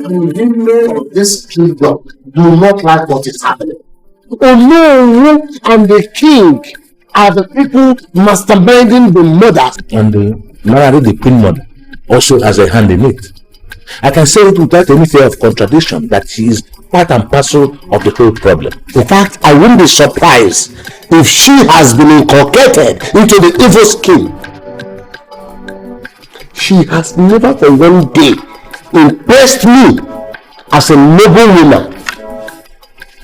the women of this kingdom do not like what is happening. Olu and the king are the people masterminding the murder. And Mary, the queen mother, also has a hand in it. I can say it without any fear of contradiction that she is part and parcel of the whole problem. In fact, I wouldn't be surprised if she has been inculcated into the evil scheme. She has never for one day impressed me as a noble woman.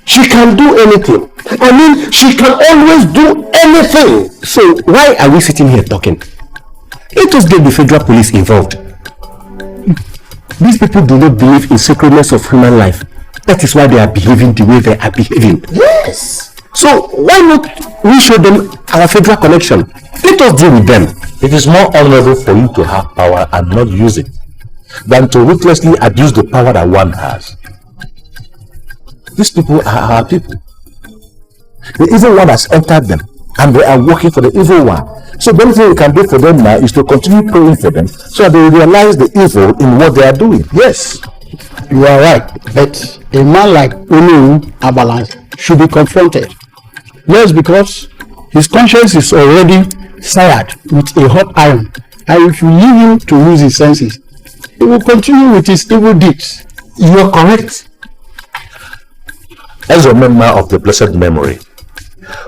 She can do anything. I mean, she can always do anything. So why are we sitting here talking? Let us get the federal police involved. These people do not believe in sacredness of human life. That is why they are behaving the way they are behaving. Yes. So why not we show them our federal connection? Let us deal with them. It is more honorable for you to have power and not use it than to ruthlessly abuse the power that one has. These people are our people. The evil one has entered them and they are working for the evil one. So the only thing we can do for them now is to continue praying for them so that they realize the evil in what they are doing. Yes. You are right, but a man like Olu Abalance should be confronted. Yes, because his conscience is already seared with a hot iron, and if you leave him to lose his senses, he will continue with his evil deeds. You are correct. Ezruonye of the blessed memory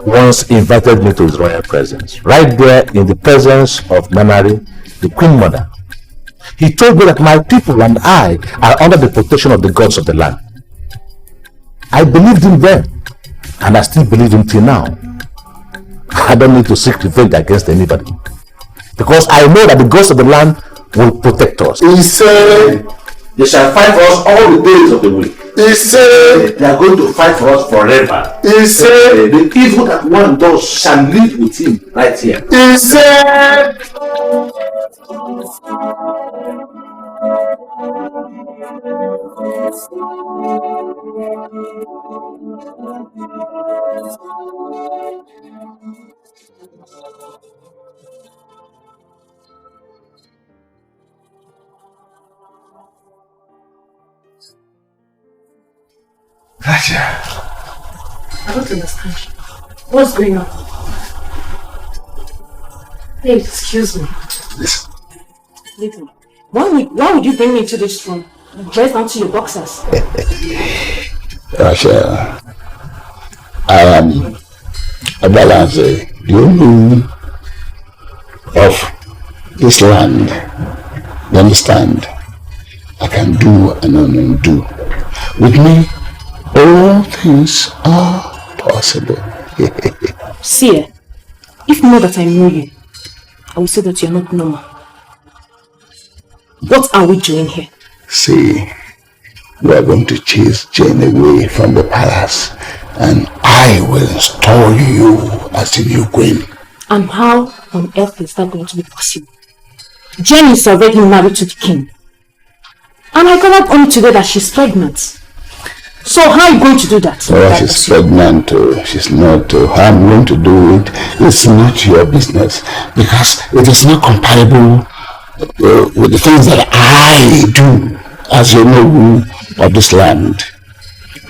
once invited me to his royal presence, right there in the presence of Manari, the queen mother. He told me that my people and I are under the protection of the gods of the land. I believed him then, and I still believe him till now. I don't need to seek revenge against anybody, because I know that the gods of the land will protect us. He said, they shall fight for us all the days of the week. He said, they are going to fight for us forever. He said, the evil that one does shall live with him right here. He said, I don't understand. What's going on? Hey, excuse me. Listen. Listen. Why would you bring me into this room? Dressed down to your boxers. Rachel, I am Abalance, the owner of this land. You understand? I can do and undo. With me, all things are possible. Seer, if not that I know you, I will say that you are not normal. What are we doing here? See, we are going to chase Jane away from the palace, and I will install you as the new queen. And how on earth is that going to be possible? Jane is already married to the king. And I got up only today that she's pregnant. So how are you going to do that? Oh, she's pregnant. She's not. How I'm going to do it, it's not your business, because it is not comparable with the things that I do as your noble of this land.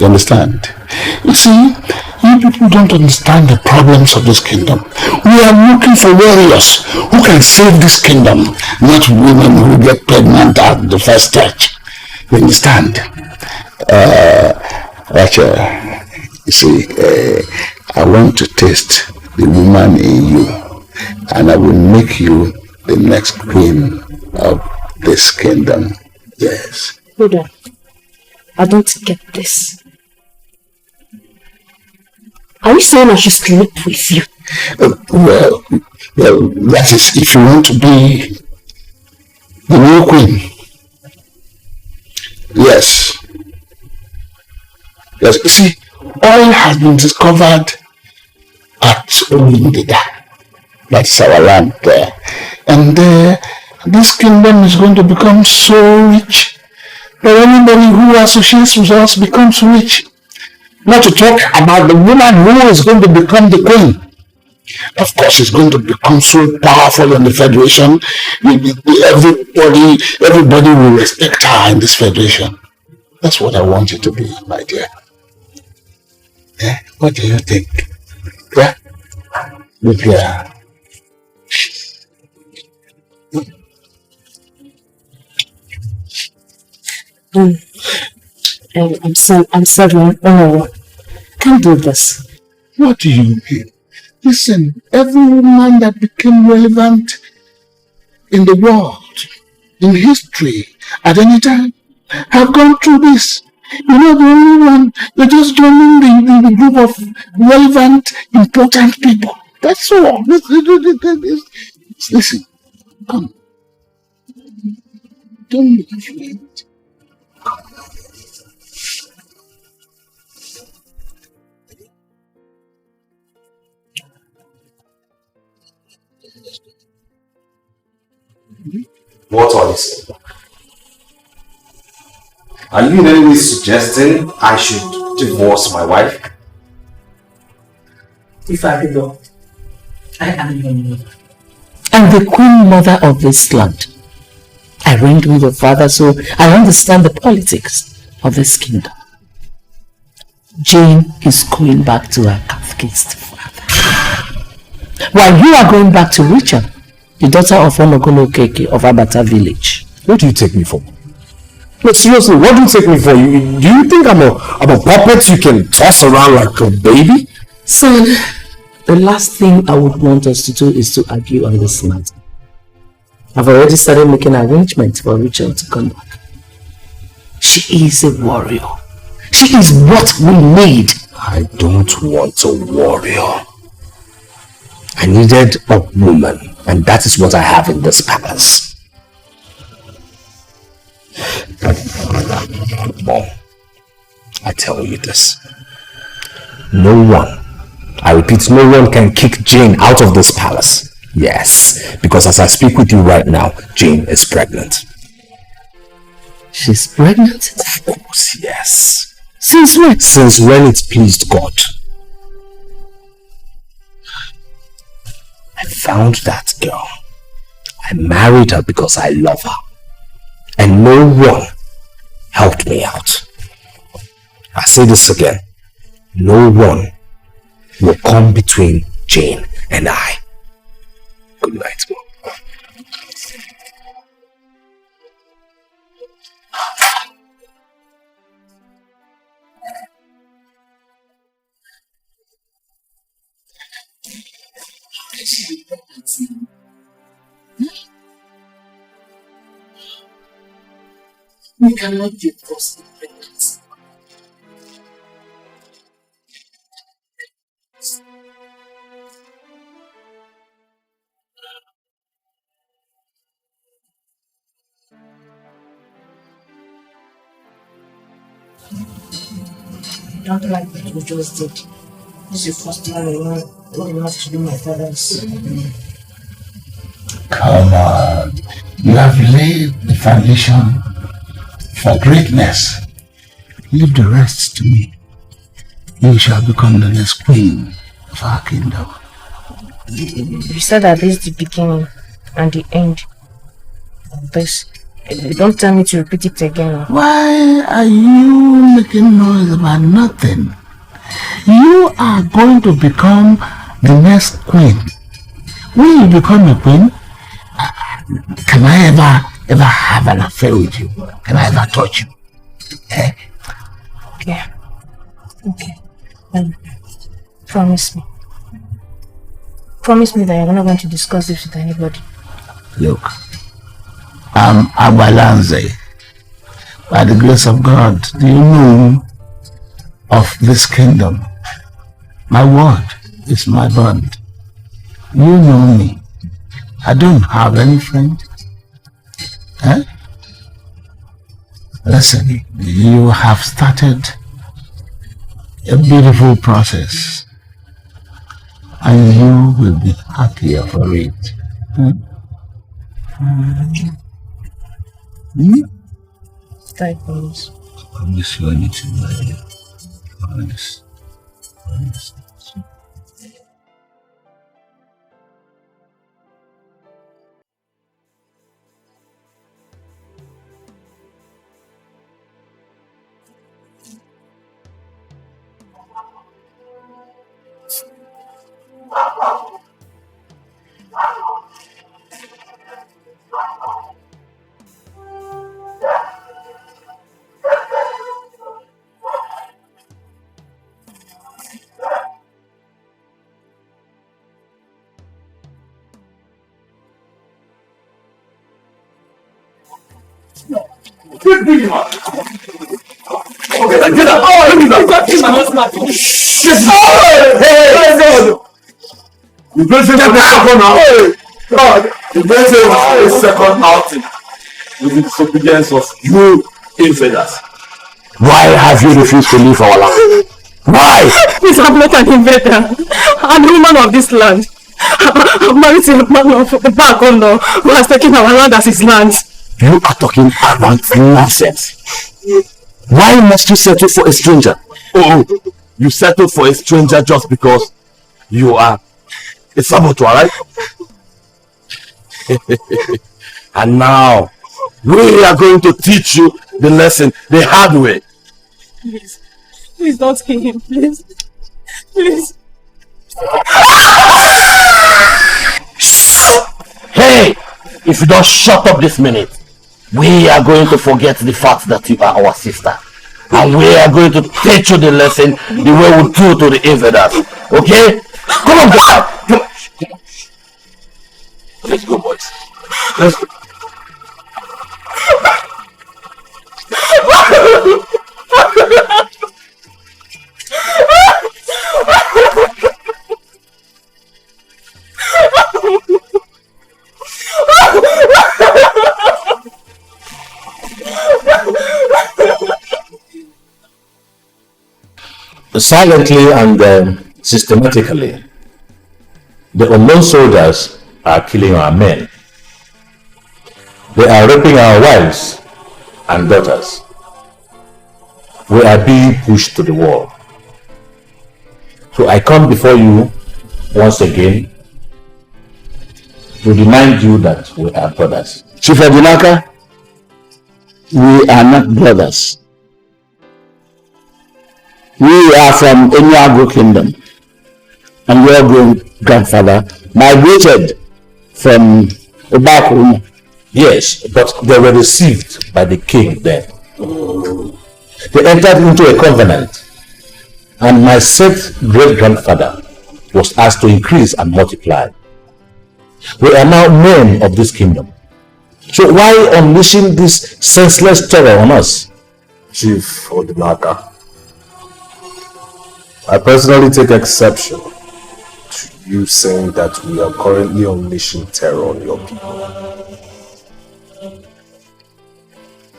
You understand? You see, you people don't understand the problems of this kingdom. We are looking for warriors who can save this kingdom, not women who get pregnant at the first touch. You understand? Rachel, you see, I want to taste the woman in you, and I will make you the next queen of this kingdom. Yes. Hold on. I don't get this. Are you saying I should sleep with you? Well, that is if you want to be the new queen. Yes. Yes, you see, oil has been discovered at Olindida. That's our land there. And this kingdom is going to become so rich that anybody who associates with us becomes rich. Not to talk about the woman who is going to become the queen. Of course, it's going to become so powerful in the federation. Everybody will respect her in this federation. That's what I want you to be, my dear. Eh? What do you think? Yeah? Look here. I'm sorry. Oh, can't do this. What do you mean? Listen, every woman that became relevant in the world, in history, at any time, have gone through this. You're not the only one. You're just joining the group of relevant, important people. That's all. Listen, come. Don't be afraid. What are you saying? Are you in any way suggesting I should divorce my wife? Ifeadigo, I am your mother. I'm the queen mother of this land. I reigned with your father, so I understand the politics of this kingdom. Jane is going back to her Catholic father, while you are going back to Richard, the daughter of Onogono Keke of Abata village. What do you take me for? No, seriously, what do you take me for? Do you think I'm a puppet you can toss around like a baby? Son, the last thing I would want us to do is to argue on this matter. I've already started making arrangements for Richard to come back. She is a warrior. She is what we need. I don't want a warrior. I needed a woman, and that is what I have in this palace. Mom, I tell you this. No one, I repeat, no one can kick Jane out of this palace. Yes, because as I speak with you right now, Jane is pregnant. She's pregnant? Of course, yes. Since when? Since when it pleased God. I found that girl. I married her because I love her. And no one helped me out. I say this again. No one will come between Jane and I. Good night, Mom. We cannot divorce the pregnancy. I don't like what you just did. This is the first time I know what it has to be my father's. Come on. You have laid the foundation for greatness. Leave the rest to me. You shall become the next queen of our kingdom. You said that this is the beginning and the end of this. Don't tell me to repeat it again. Why are you making noise about nothing? You are going to become the next queen. When you become a queen, can I ever have an affair with you? Can I ever touch you? Eh? Okay. Promise me. Promise me that you're not going to discuss this with anybody. Look, I'm Abalanze. By the grace of God, do you know of this kingdom? My word is my bond. You know me. I don't have any friend. Eh? Listen, you have started a beautiful process and you will be happier for it. I promise. I promise you anything, my dear. Promise. Promise. Get up! You bring him to the second outing. God, you bring him to the second outing with the disobedience of you invaders. Why have you refused to leave our land? Why? Please, I'm not an invader. I'm a woman of this land. I'm married to a man of the back who has taken our land as his land. You are talking about nonsense. Why must you settle for a stranger? Oh, you settle for a stranger just because you are a saboteur, right? And now, we are going to teach you the lesson the hard way. Please don't kill him, please. Please. Hey! If you don't shut up this minute, we are going to forget the fact that you are our sister. And we are going to teach you the lesson the way we do to the invaders. Okay? Come on, guys! Come on. Let's go, boys. Let's go. Silently and systematically, the unknown soldiers are killing our men. They are raping our wives and daughters. We are being pushed to the wall. So I come before you once again to remind you that we are brothers. Chief Adinaka, we are not brothers. We are from Ifeadigo kingdom, and your grandfather migrated from Obak. Yes, but they were received by the king then. They entered into a covenant, and my said great-grandfather was asked to increase and multiply. We are now men of this kingdom. So why unleashing this senseless terror on us? Chief Odinaka, I personally take exception to you saying that we are currently unleashing terror on your people.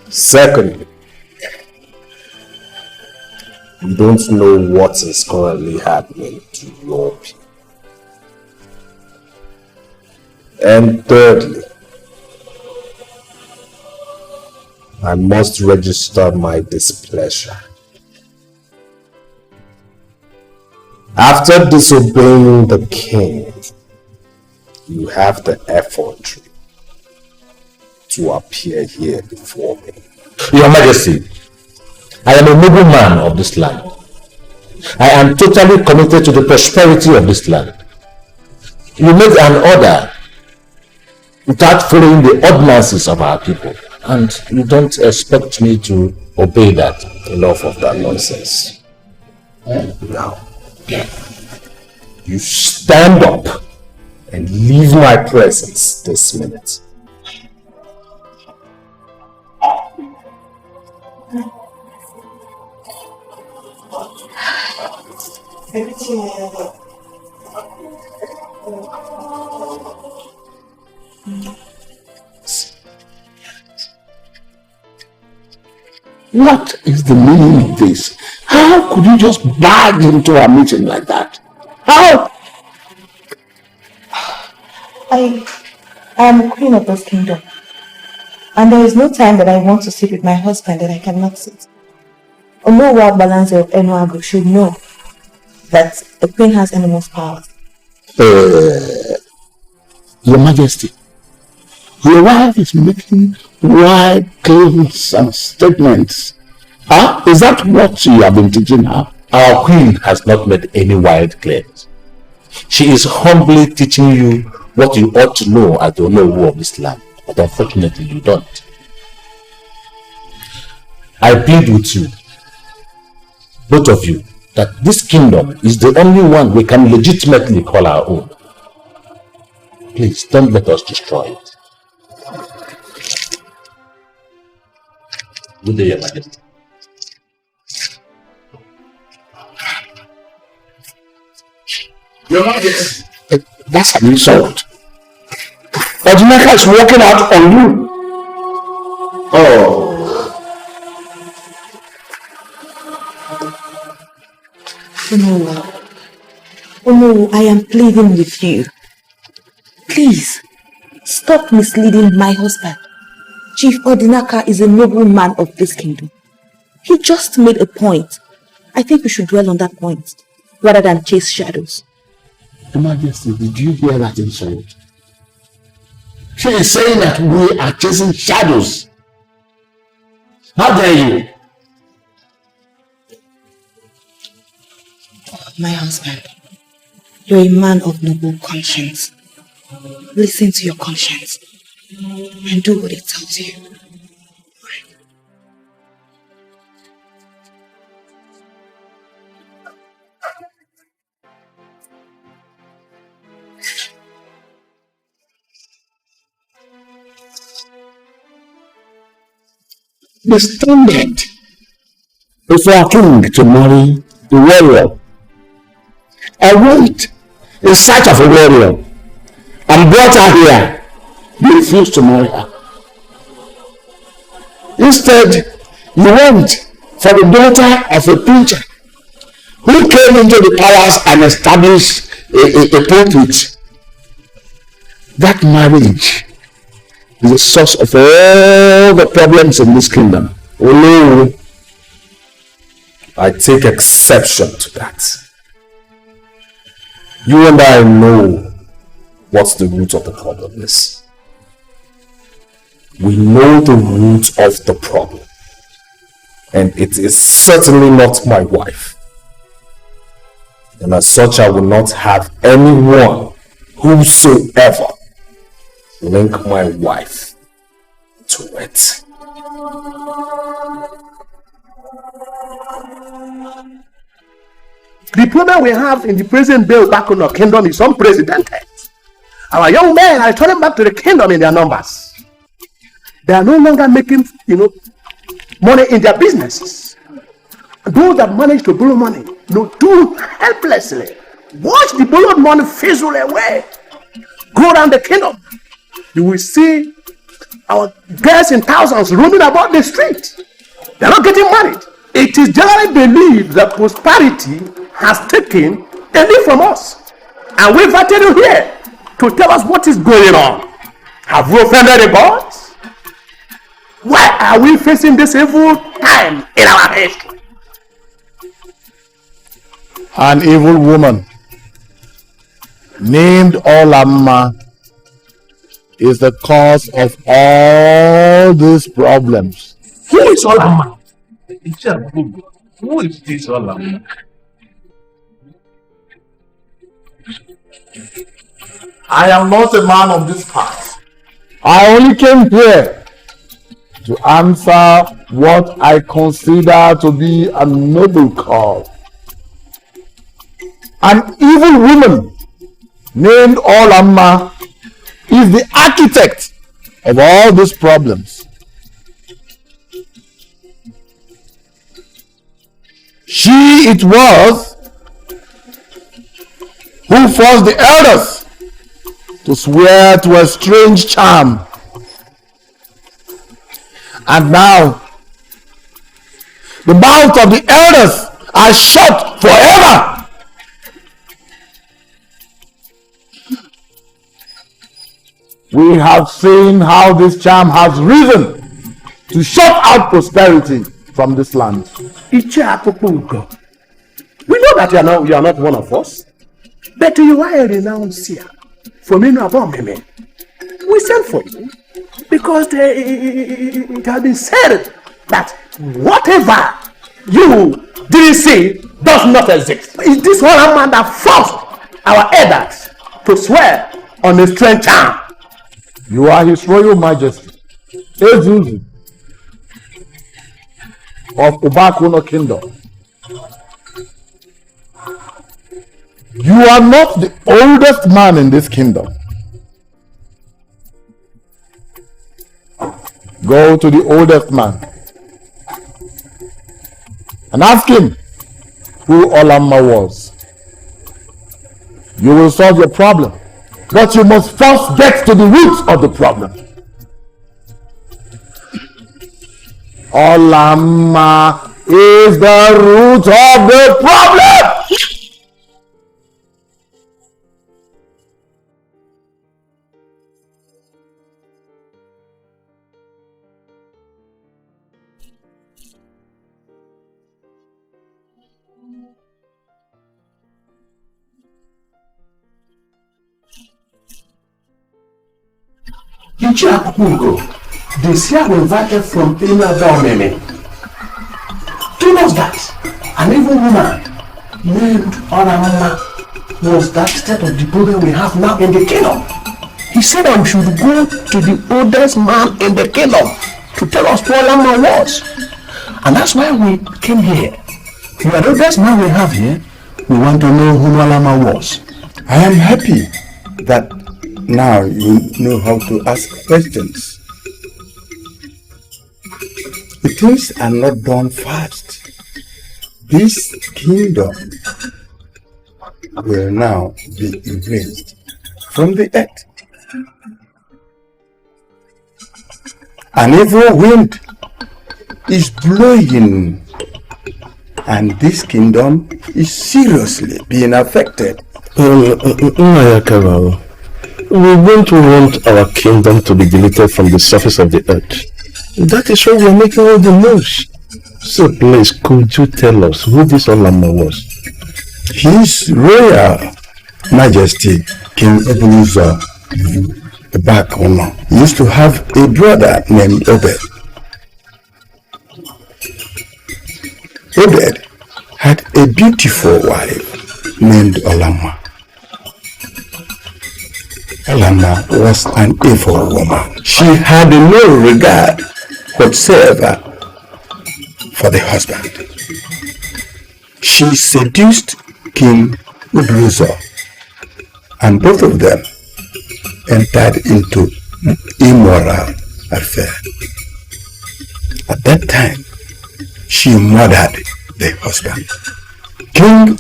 Secondly, you don't know what is currently happening to your people. And thirdly, I must register my displeasure. After disobeying the king, you have the effrontery to appear here before me. Your Majesty, I am a noble man of this land. I am totally committed to the prosperity of this land. You made an order without following the ordinances of our people, and you don't expect me to obey that. Enough of that nonsense. Now, you stand up and leave my presence this minute. What is the meaning of this? How could you just barge into a meeting like that? How? I am queen of this kingdom. And there is no time that I want to sit with my husband that I cannot sit. No world balancer of Ifeadigo should know that the queen has enormous powers. Your Majesty, your wife is making wide claims and statements. Is that what you have been teaching her? Our queen has not made any wild claims. She is humbly teaching you what you ought to know as the Onowu of this land, but unfortunately you don't. I plead with you, both of you, that this kingdom is the only one we can legitimately call our own. Please, don't let us destroy it. Good day, Your Majesty. Your Majesty, that's an insult. Odinaka is walking out on you. Oh. No, I am pleading with you. Please, stop misleading my husband. Chief Odinaka is a noble man of this kingdom. He just made a point. I think we should dwell on that point, rather than chase shadows. Your Majesty, did you hear that insult? She is saying that we are chasing shadows. How dare you? My husband, you're a man of noble conscience. Listen to your conscience and do what it tells you. The standard is for a king to marry the warrior. I went in search of a warrior and brought her here. You refused to marry her. Instead, you went for the daughter of a preacher who came into the palace and established a pulpit. That marriage is the source of all the problems in this kingdom. Oh no. I take exception to that. You and I know what the root of the problem is. We know the root of the problem. And it is certainly not my wife. And as such, I will not have anyone, whosoever, link my wife to it. The problem we have in the present day back in our kingdom is unprecedented. Our young men are returning back to the kingdom in their numbers. They are no longer making, money in their businesses. Those that manage to borrow money, do helplessly. Watch the borrowed money fizzle away. Go around the kingdom. You will see our girls in thousands roaming about the street. They are not getting married. It is generally believed that prosperity has taken a leave from us. And we invited you here to tell us what is going on. Have we offended the gods? Why are we facing this evil time in our history? An evil woman named Alama is the cause of all these problems. Who is Alama? Who is this Alama? I am not a man of this part. I only came here to answer what I consider to be a noble call. An evil woman named Alama is the architect of all these problems. She it was who forced the elders to swear to a strange charm. And now, the mouths of the elders are shut forever. We have seen how this charm has risen to shut out prosperity from this land. We know that you are not one of us, but you are a renowned seer. For me, no about me. We sent for you because it has been said that whatever you didn't see does not exist. Is this one man that forced our elders to swear on a strange charm? You are His Royal Majesty, Ezruonye of Obak Kingdom. You are not the oldest man in this kingdom. Go to the oldest man and ask him who Alama was. You will solve your problem, but you must first get to the root of the problem. Alama is the root of the problem! The seer we invited from Ifeadigo told us that an evil woman named Alama was the architect of the problem we have now in the kingdom. He said that we should go to the oldest man in the kingdom to tell us who Alama was. And that's why we came here. You are the oldest man we have here. We want to know who Alama was. I am happy that now you know how to ask questions. The things are not done fast. This kingdom will now be erased from the earth. An evil wind is blowing, and this kingdom is seriously being affected. We don't want our kingdom to be deleted from the surface of the earth. That is why we are making all the moves. So please, could you tell us who this Alama was? His Royal Majesty King Ebenezer Obak used to have a brother named Obak. Obak had a beautiful wife named Alama. Alama was an evil woman. She had no regard whatsoever for the husband. She seduced King Ifeadigo, and both of them entered into immoral affair. At that time, she murdered the husband. King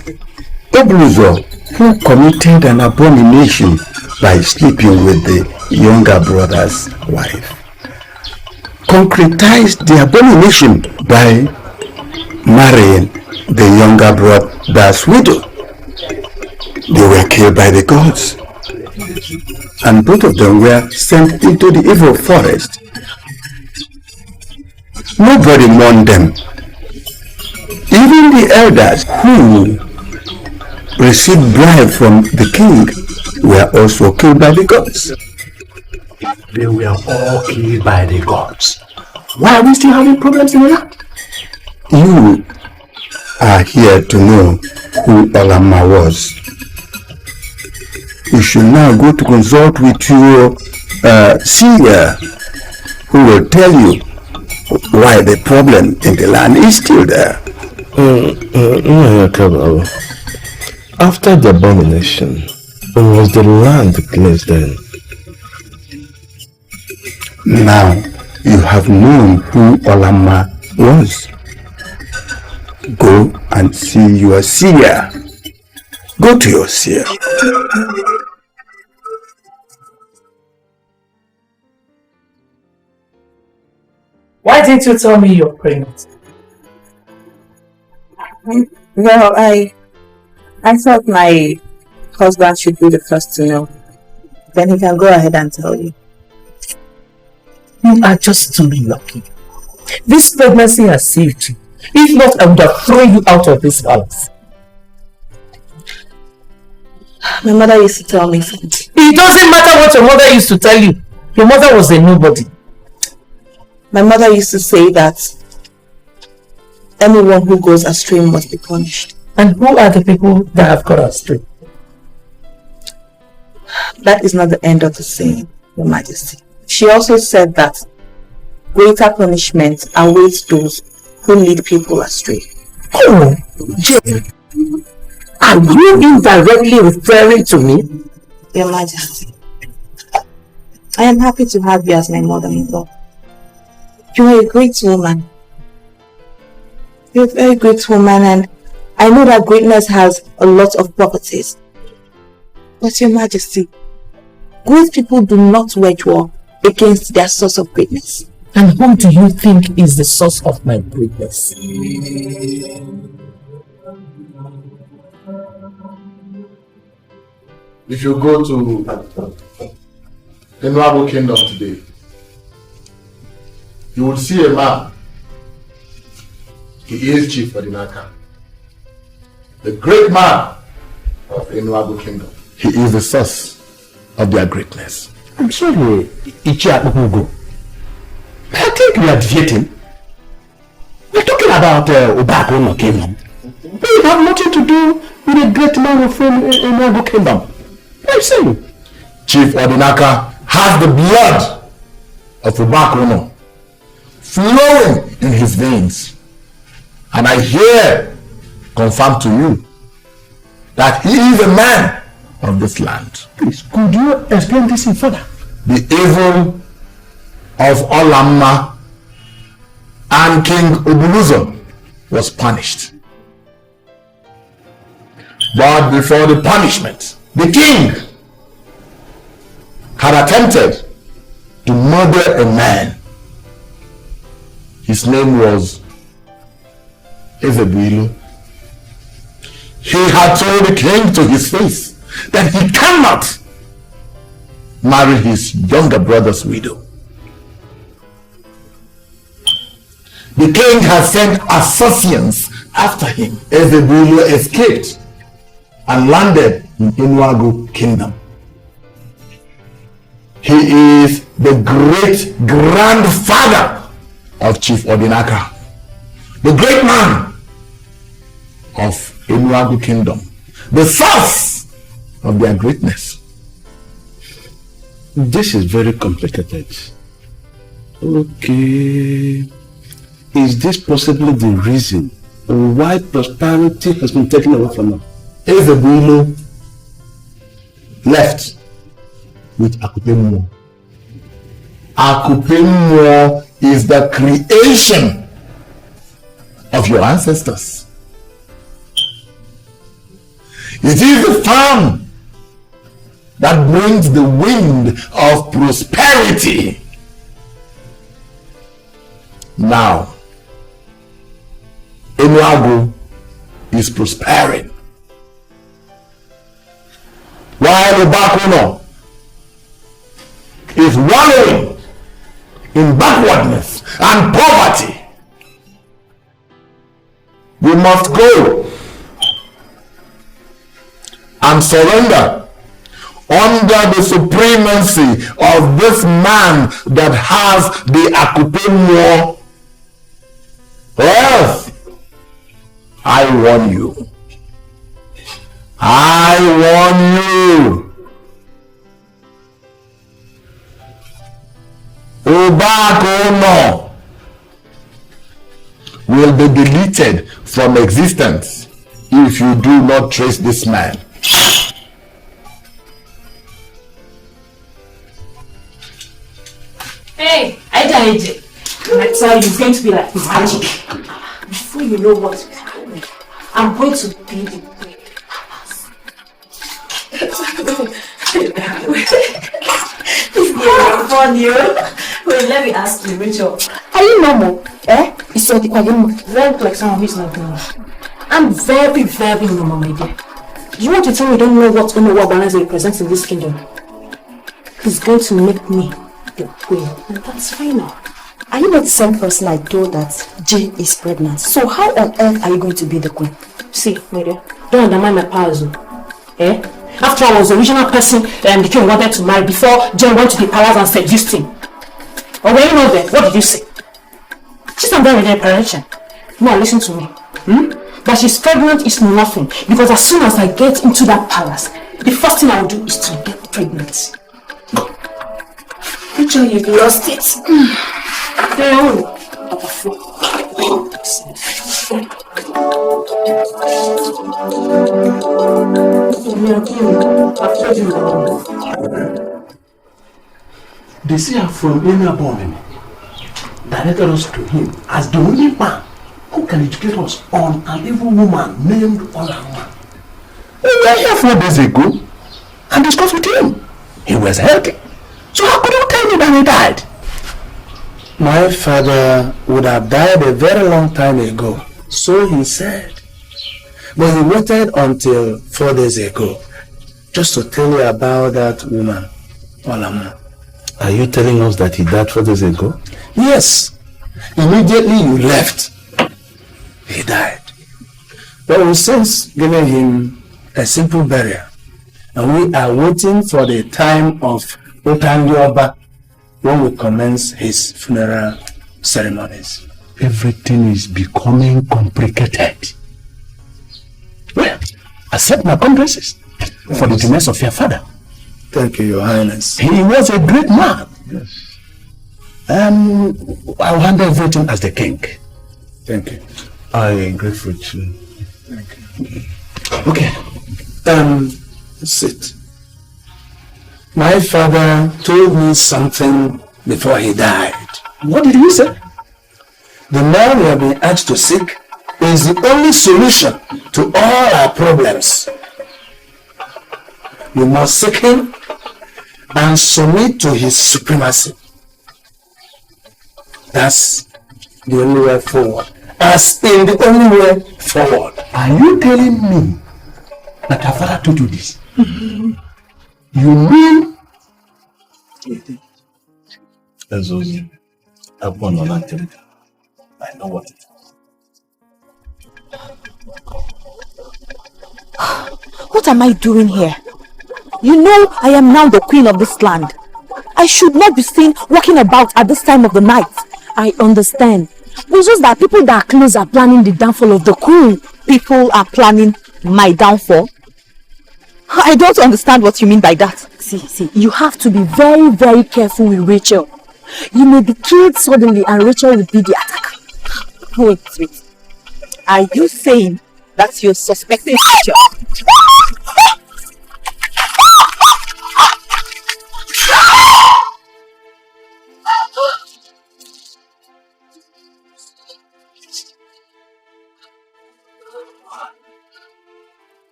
Ifeadigo, who committed an abomination by sleeping with the younger brother's wife, concretized the abomination by marrying the younger brother's widow. They were killed by the gods, and both of them were sent into the evil forest. Nobody mourned them. Even the elders who received bribe from the king were also killed by the gods. They were all killed by the gods. Why are we still having problems in the land? You are here to know who Alama was. You should now go to consult with your seer, who will tell you why the problem in the land is still there. After the abomination, was the land cleansed then? Now you have known who Alama was. Go and see your seer. Go to your seer. Why didn't you tell me you're pregnant? Well, I thought my husband should be the first to know. Then he can go ahead and tell you. You are just too lucky. This pregnancy has saved you. If not, I would have thrown you out of this palace. My mother used to tell me something. It doesn't matter what your mother used to tell you. Your mother was a nobody. My mother used to say that anyone who goes astray must be punished. And who are the people that have gone astray? That is not the end of the saying, Your Majesty. She also said that greater punishment awaits those who lead people astray. Oh, Jane, are you indirectly referring to me? Your Majesty, I am happy to have you as my mother-in-law. You are a great woman. You're a very great woman, and I know that greatness has a lot of properties. But Your Majesty, great people do not wage war against their source of greatness. And who do you think is the source of my greatness? If you go to the Noble Kingdom today, you will see a man. He is Chief Odinaka, the great man of the Noble Kingdom. He is the source of their greatness. I'm sorry, Ifeadigo. I think we are deviating. We're talking about Obak Kingdom. We have nothing to do with the great man of the Noble Kingdom. What are you saying? Chief Odinaka has the blood of Obak flowing in his veins. And I here confirm to you that he is a man of this land. Please, could you explain this in further? The evil of Alama and King Obuluzo was punished. But before the punishment, the king had attempted to murder a man. His name was Ezruonye. He had told the king to his face that he cannot marry his younger brother's widow. The king has sent assassins after him. Ezruonye escaped and landed in Ifeadigo Kingdom. He is the great grandfather of Chief Odinaka, the great man of Ifeadigo Kingdom, the source of their greatness. This is very complicated. Okay. Is this possibly the reason why prosperity has been taken away from us? Ezruonye left with Akupemwo. Akupemwo is the creation of your ancestors. It is the farm that brings the wind of prosperity. Now, Ifeadigo is prospering, while Obak is wallowing in backwardness and poverty. We must go and surrender under the supremacy of this man that has the Akupemwo. Or else, I warn you. I warn you. Obak will be deleted from existence if you do not trace this man. Hey, I tell you, it's going to be like magic. Before you know what is happening, I'm going to be the queen. It's funny. Wait, let me ask you, Rachel. Are you normal? It's so very like someone who's not normal. I'm very, very normal, my dear. You want to tell me you don't know what balance represents in this kingdom? He's going to make me the queen, and that's final. Are you not the same person I told that Jane is pregnant? So how on earth are you going to be the queen? See, my dear, don't undermine my powers. After all, I was the original person the king wanted to marry before Jane went to the palace and seduced him. But when you know that, what did you say? She's not there with her parenting. Now listen to me. That she's pregnant is nothing, because as soon as I get into that palace, the first thing I will do is to get pregnant. Rachel, you've lost it. The seer from Alama directed us to him as the only man who who can educate us on an evil woman named Alama? We were here 4 days ago and discussed with him. He was healthy. So how could you tell me that he died? My father would have died a very long time ago, so he said. But he waited until 4 days ago just to tell you about that woman, Alama. Are you telling us that he died 4 days ago? Yes. Immediately you left, he died. But we've since given him a simple burial, and we are waiting for the time of Ifeadigo when we commence his funeral ceremonies. Everything is becoming complicated. Well, accept my condolences for the demise of your father. Thank you, Your Highness. He was a great man. Yes. I'll handle everything as the king. Thank you. I am grateful too. Thank you. Okay. Sit. My father told me something before he died. What did he say? The man we have been asked to seek is the only solution to all our problems. You must seek him and submit to his supremacy. That's the only way forward. As in the only way forward. Are you telling me that your father told you this? You mean? Ezruonye, I've gone on activity. I know what it is. What am I doing here? You know I am now the queen of this land. I should not be seen walking about at this time of the night. I understand. It's just that people that are close are planning the downfall of the queen. People are planning my downfall. I don't understand what you mean by that. See, you have to be very, very careful with Rachel. You may be killed suddenly and Rachel will be the attacker. Wait. Are you saying that you're suspecting Rachel?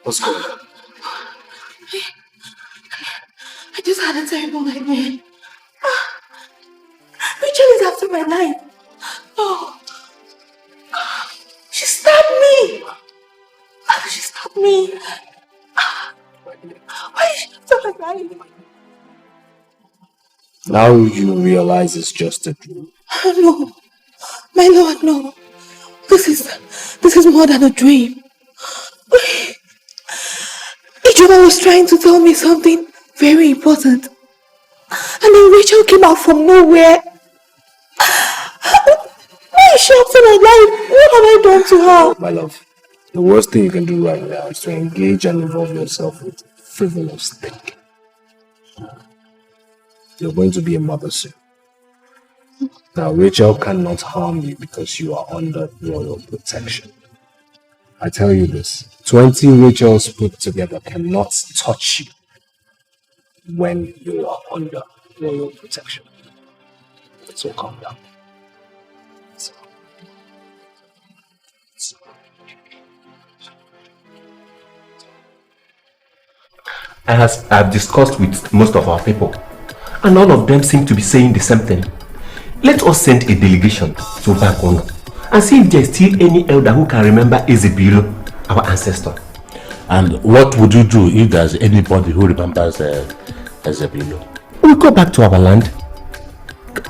What's going on? I just had a terrible nightmare. Rachel is after my life. Oh. She stabbed me. She stabbed me. Why is she after my life? Now you realize it's just a dream. No. My lord, no. This is more than a dream. Ijoma was trying to tell me something very important. And then Rachel came out from nowhere. Why is she after my life? What have I done to her? My love, the worst thing you can do right now is to engage and involve yourself with frivolous thinking. You're going to be a mother soon. Now, Rachel cannot harm you because you are under royal protection. I tell you this, 20 Rachels put together cannot touch you when you are under royal protection. So calm down. I've discussed with most of our people, and all of them seem to be saying the same thing. Let us send a delegation to Obak and see if there's still any elder who can remember Ezruonye, our ancestor. And what would you do if there's anybody who remembers Ezruonye? We go back to our land.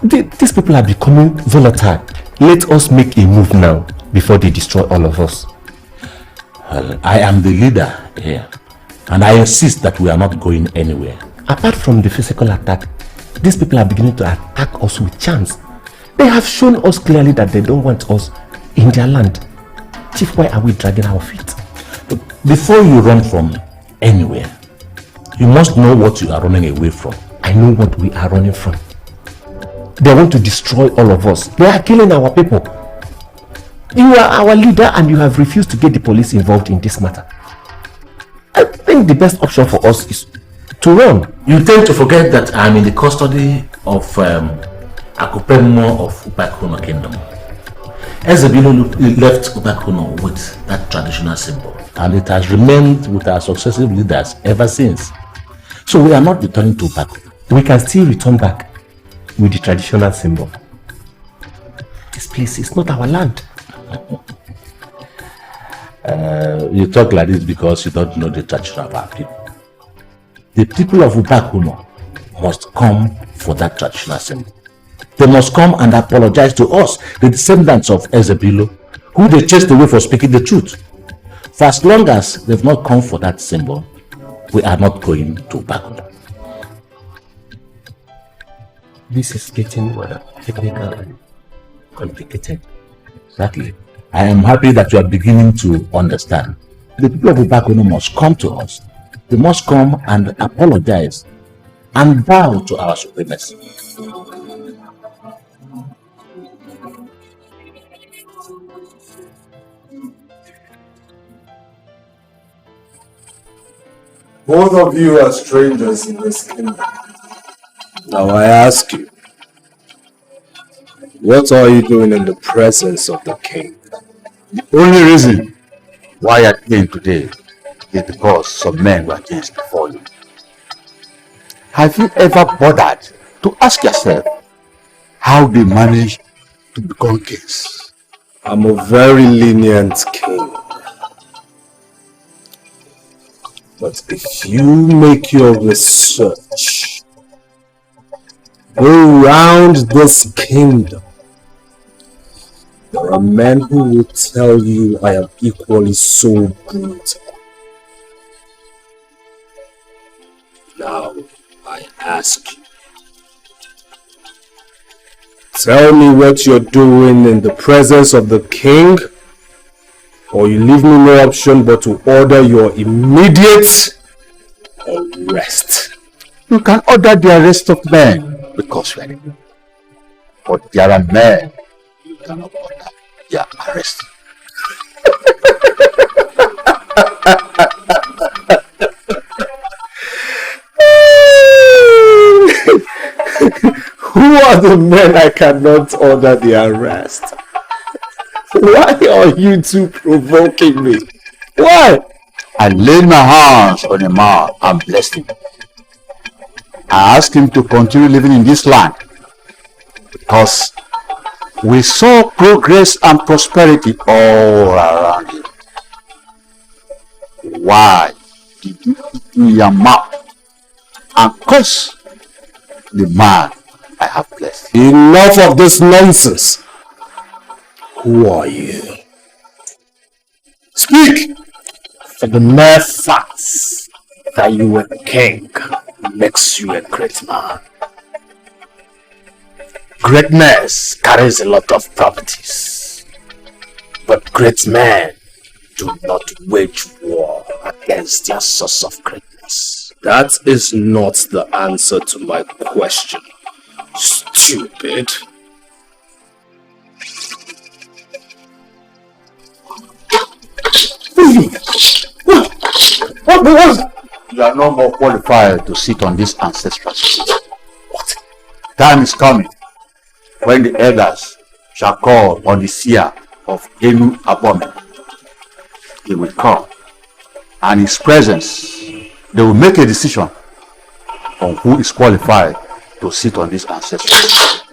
These people are becoming volatile. Let us make a move now before they destroy all of us. Well, I am the leader here, and I insist that we are not going anywhere. Apart from the physical attack, these people are beginning to attack us with charms. They have shown us clearly that they don't want us in their land. Chief, why are we dragging our feet? Before you run from anywhere, you must know what you are running away from. I know what we are running from. They want to destroy all of us. They are killing our people. You are our leader and you have refused to get the police involved in this matter. I think the best option for us is to run. You tend to forget that I am in the custody of Akupemo of Obak Kingdom. Ezebilo left Obak with that traditional symbol, and it has remained with our successive leaders ever since. So we are not returning to Obak. We can still return back with the traditional symbol. This place is not our land. You talk like this because you don't know the tradition of our people. The people of Obak must come for that traditional symbol. They must come and apologize to us, the descendants of Ezebilo, who they chased away for speaking the truth. For as long as they've not come for that symbol, we are not going to Obak. This is getting technical and complicated. Exactly. I am happy that you are beginning to understand. The people of Obak must come to us. They must come and apologize and bow to our supremacy. Both of you are strangers in this kingdom. Now I ask you, what are you doing in the presence of the king? The only reason why I came today is because some men were changed before you. Have you ever bothered to ask yourself how they managed to become kings? I'm a very lenient king. But if you make your research, go around this kingdom, there are men who will tell you I am equally so brutal. Now, I ask you, tell me what you're doing in the presence of the king, or you leave me no option but to order your immediate arrest. You can order the arrest of men because you are king. But there are men you cannot order their arrest. Who are the men I cannot order the arrest? Why are you two provoking me? Why? I laid my hands on a man and blessed him. I asked him to continue living in this land because we saw progress and prosperity all around him. Why did you open your mouth and curse the man I have blessed? Enough of this nonsense. Who are you? Speak! For the mere facts that you were king makes you a great man. Greatness carries a lot of properties, but great men do not wage war against their source of greatness. That is not the answer to my question, stupid. What? You are no more qualified to sit on this ancestral seat. What? Time is coming when the elders shall call on the seer of Enu Abome. He will come, and in his presence, they will make a decision on who is qualified to sit on this ancestral seat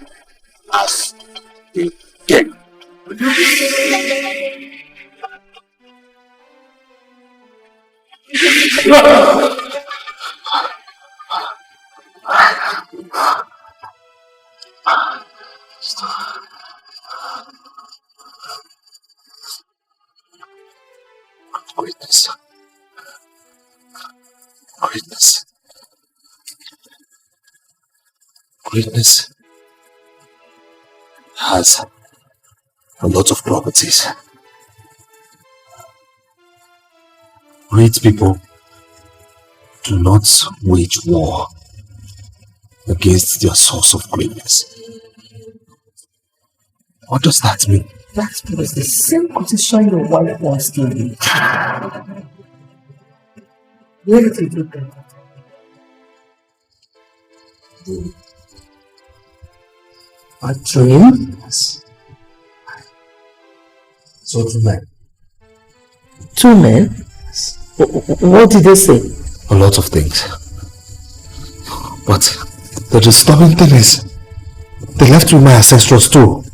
as a king. Greatness. Greatness. Greatness has a lot of properties. Great people do not wage war against their source of greatness. What does that mean? That's because the same quotation your wife once gave you. Where did you get that? A dream? Yes. So 2 men. 2 men? What did they say? A lot of things. But the disturbing thing is, they left with my ancestors too.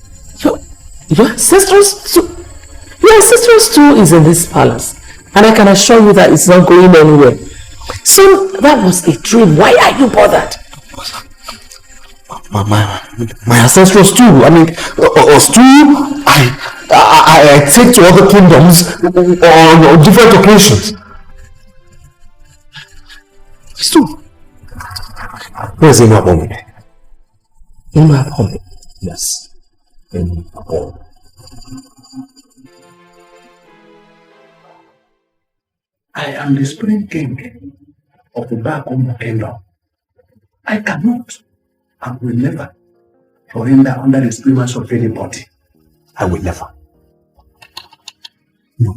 Your ancestors too? Your ancestors too is in this palace. And I can assure you that it's not going anywhere. So that was a dream. Why are you bothered? My ancestors too. I mean, us too. I take to other kingdoms on different occasions. It's true. Where's Imabome? Imabome? Yes. Imabome. I am the Spring King of the Obak Kingdom. I cannot and will never surrender under the influence of anybody. I will never. No.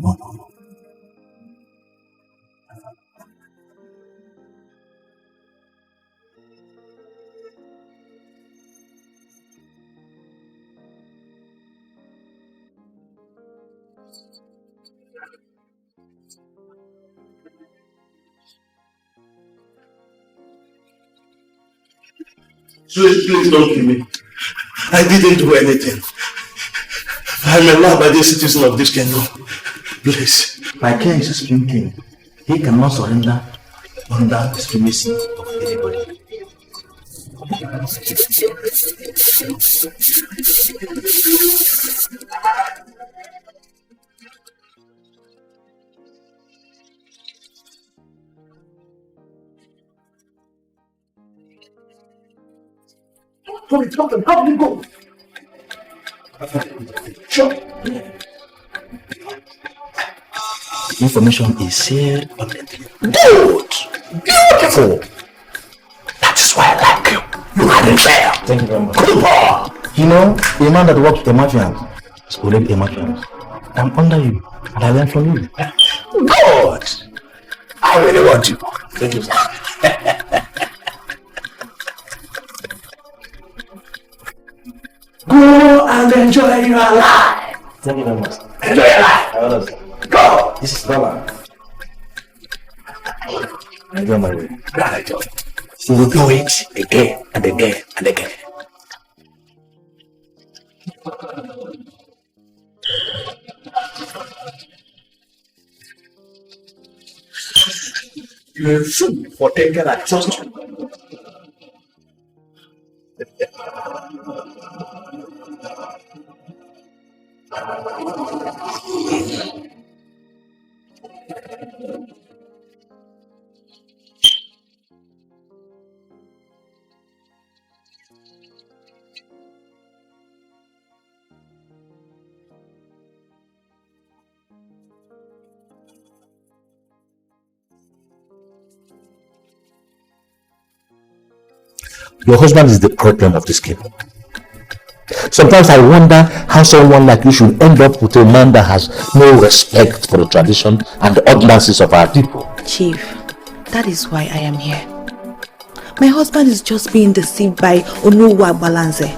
Please don't kill me. I didn't do anything. I'm a law-abiding citizen of this kingdom. Please. My king is a Spring King. He cannot surrender under the supremacy of anybody. Come on, how do you go? Sure. Information is seared on the thing. Good! Beautiful! That is why I like you. You are fair. Thank you very much. Good boy. You know, a man that works with a mafia is already a mafia. I'm under you, and I learn from you. Good! I really want you. Thank you, sir. Go and enjoy your life. Thank you very much. Enjoy your life. Go. This is Dollar. I go my way. Right. You will do it again and again and again. You will soon partake in exhaustion. Your husband is the problem of this kingdom. Sometimes I wonder how someone like you should end up with a man that has no respect for the tradition and the ordinances of our people. Chief, that is why I am here. My husband is just being deceived by Onuwa Balanze.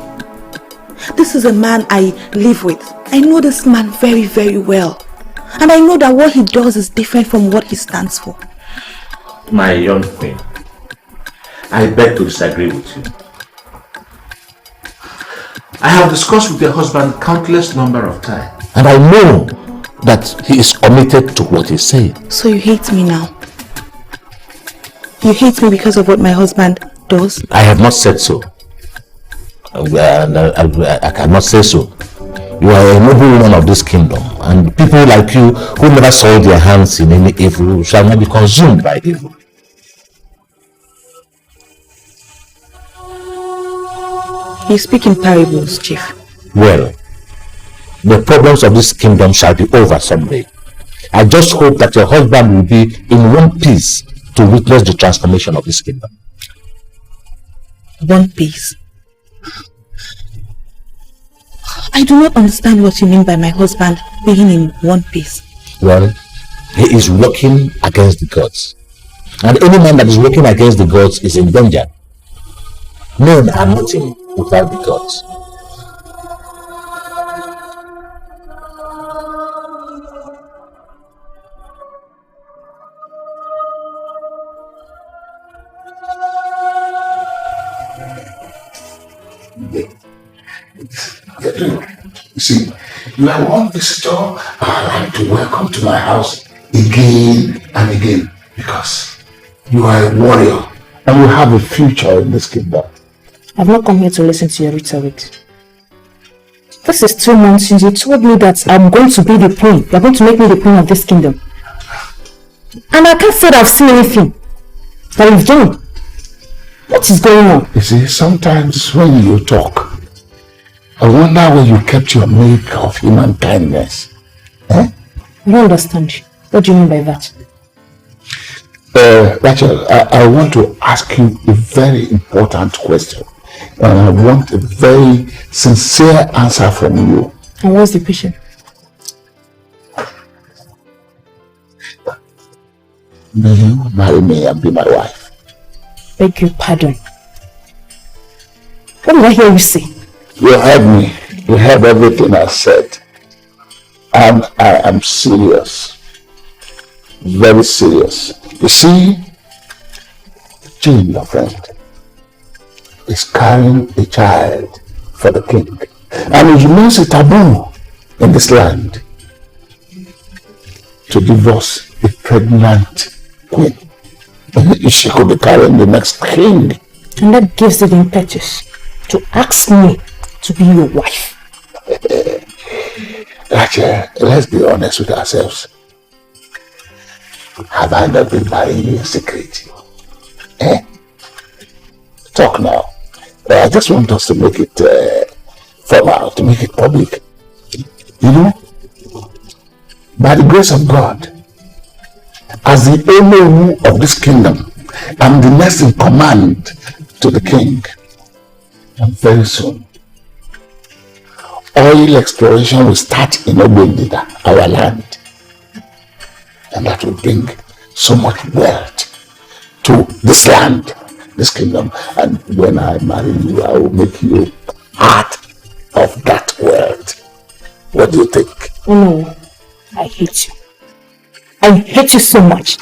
This is a man I live with. I know this man very, very well. And I know that what he does is different from what he stands for. My young queen, I beg to disagree with you. I have discussed with your husband countless number of times, and I know that he is committed to what he's saying. So you hate me now? You hate me because of what my husband does? I have not said so. I cannot say so. You are a noble woman of this kingdom, and people like you who never soiled their hands in any evil shall not be consumed by evil. You speak in parables, Chief. Well, the problems of this kingdom shall be over someday. I just hope that your husband will be in one piece to witness the transformation of this kingdom. One piece? I do not understand what you mean by my husband being in one piece. Well, he is working against the gods. And any man that is working against the gods is in danger. Men are nothing without the gods. do. You see, you are one visitor I like to welcome to my house again and again because you are a warrior and you have a future in this kingdom. I've not come here to listen to your rhetoric. This is 2 months since you told me that I'm going to be the queen. You're going to make me the queen of this kingdom. And I can't say that I've seen anything that you've done. What is going on? You see, sometimes when you talk, I wonder where you kept your make of human kindness. Eh? I don't understand. What do you mean by that? Rachel, I want to ask you a very important question. And I want a very sincere answer from you. And what's the question? Will you marry me and be my wife? Beg your pardon. What did I hear you say? You heard me. You heard everything I said. And I am serious. Very serious. You see, Jane, your friend, is carrying a child for the king. And it remains a taboo in this land to divorce a pregnant queen. She could be carrying the next king. And that gives you the impetus to ask me to be your wife. Rachel, let's be honest with ourselves. Have I not been marrying you in secret? Eh? Talk now. I just want us to make it formal, to make it public. You know, by the grace of God, as the owner of this kingdom, I'm the next in command to the king. And very soon, oil exploration will start in Obendida, our land. And that will bring so much wealth to this land, this kingdom. And when I marry you, I will make you part of that wealth. What do you think? No, I hate you. I hate you so much.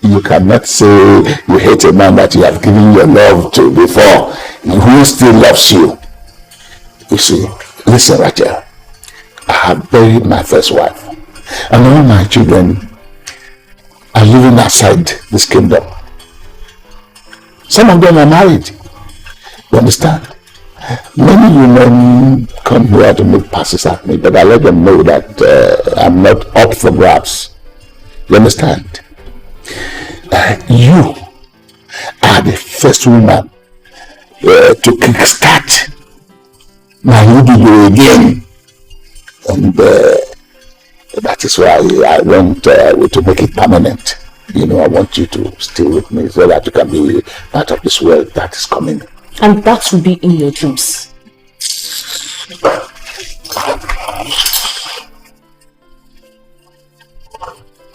You cannot say you hate a man that you have given your love to before, who still loves you. You see, listen, Rachel, I have buried my first wife, and all my children are living outside this kingdom. Some of them are married. You understand? Many women come here to make passes at me, but I let them know that I'm not up for grabs. You understand? You are the first woman to kickstart my libido again. And that is why I want to make it permanent. You know, I want you to stay with me so that you can be part of this world that is coming. And that will be in your dreams.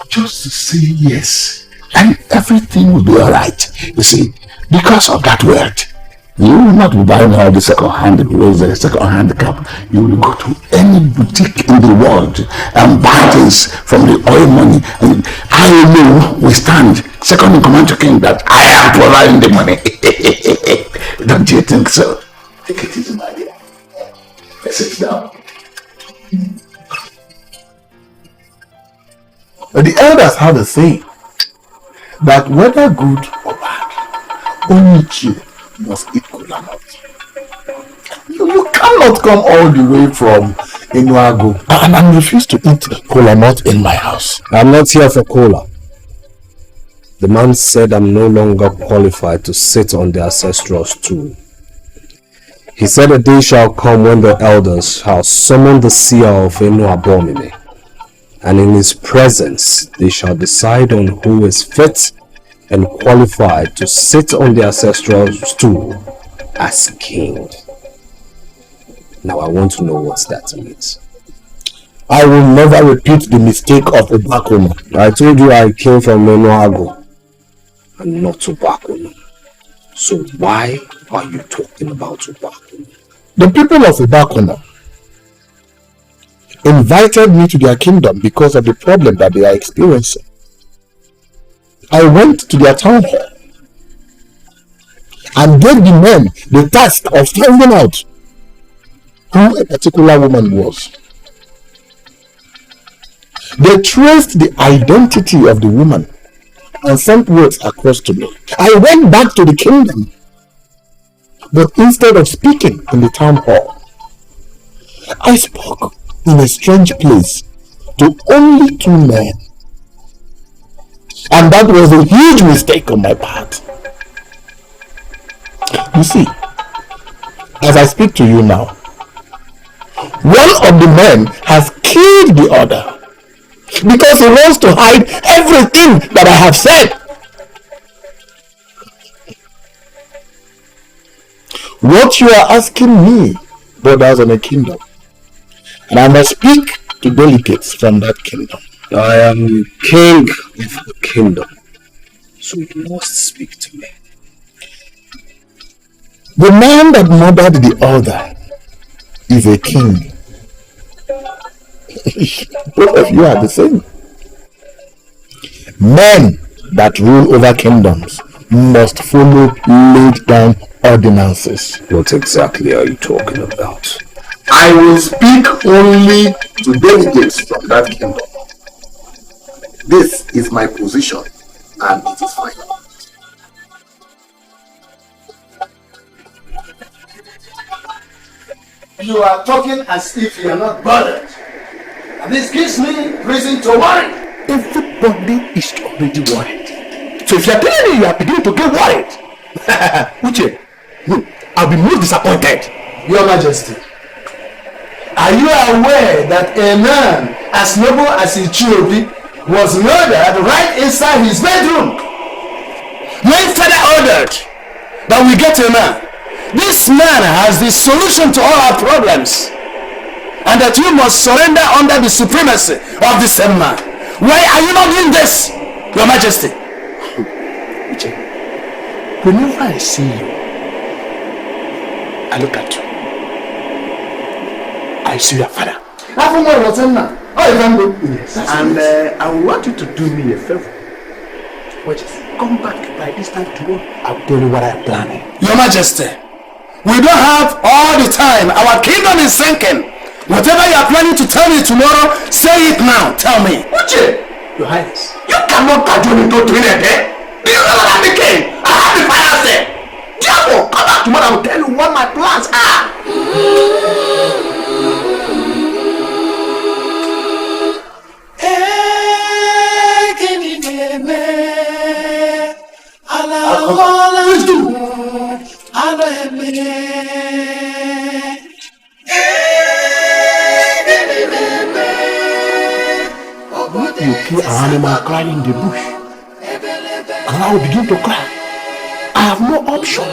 Just to say yes, and everything will be alright. You see, because of that word, you will not be buying all the second-hand clothes, the second-hand cap. You will go to any boutique in the world and buy things from the oil money. And I know we stand second in command to king that I am providing the money. Don't you think so? Take it easy, my dear. Let's sit down. The elders have a saying that whether good or bad, only you must eat kola nut. You cannot come all the way from Enuago and refuse to eat kola nut in my house. I'm not here for kola. The man said I'm no longer qualified to sit on the ancestral stool. He said a day shall come when the elders shall summon the seer of Enuabomime, and in his presence they shall decide on who is fit and qualified to sit on the ancestral stool as king. Now I want to know what that means. I will never repeat the mistake of Obak. I told you I came from Enuago and not Obak. So why are you talking about Obak? The people of Obak invited me to their kingdom because of the problem that they are experiencing. I went to their town hall and gave the men the task of finding out who a particular woman was. They traced the identity of the woman and sent words across to me. I went back to the kingdom, but instead of speaking in the town hall, I spoke in a strange place to only 2 men. And that was a huge mistake on my part. You see, as I speak to you now, one of the men has killed the other because he wants to hide everything that I have said. What you are asking me borders on a kingdom, and I must speak to delegates from that kingdom. I am king of the kingdom, so you must speak to me. The man that murdered the other is a king. Both of you are the same. Men that rule over kingdoms must follow laid down ordinances. What exactly are you talking about? I will speak only to delegates from that kingdom. This is my position, and it is final. You are talking as if you are not bothered. And this gives me reason to worry. Everybody is already worried. So if you are telling me you are beginning to get worried, Uche, I'll be most disappointed. Your Majesty, are you aware that a man as noble as Ifeadigo was murdered right inside his bedroom? My father ordered that we get a man. This man has the solution to all our problems, and that you must surrender under the supremacy of the same man. Why are you not doing this, Your Majesty? Whenever I see you, I look at you. I see your father. Yes. And I want you to do me a favor. Come back by this time tomorrow. I'll tell you what I'm planning. Your Majesty, we don't have all the time. Our kingdom is sinking. Whatever you are planning to tell me tomorrow, say it now. Tell me. Uche, Your Highness, you cannot cajole me to train a day. Do you know that I'm the king? I have the final say. Therefore, come back tomorrow. I will tell you what my plans are. You kill an animal crying in the bush, and I will begin to cry. I have no option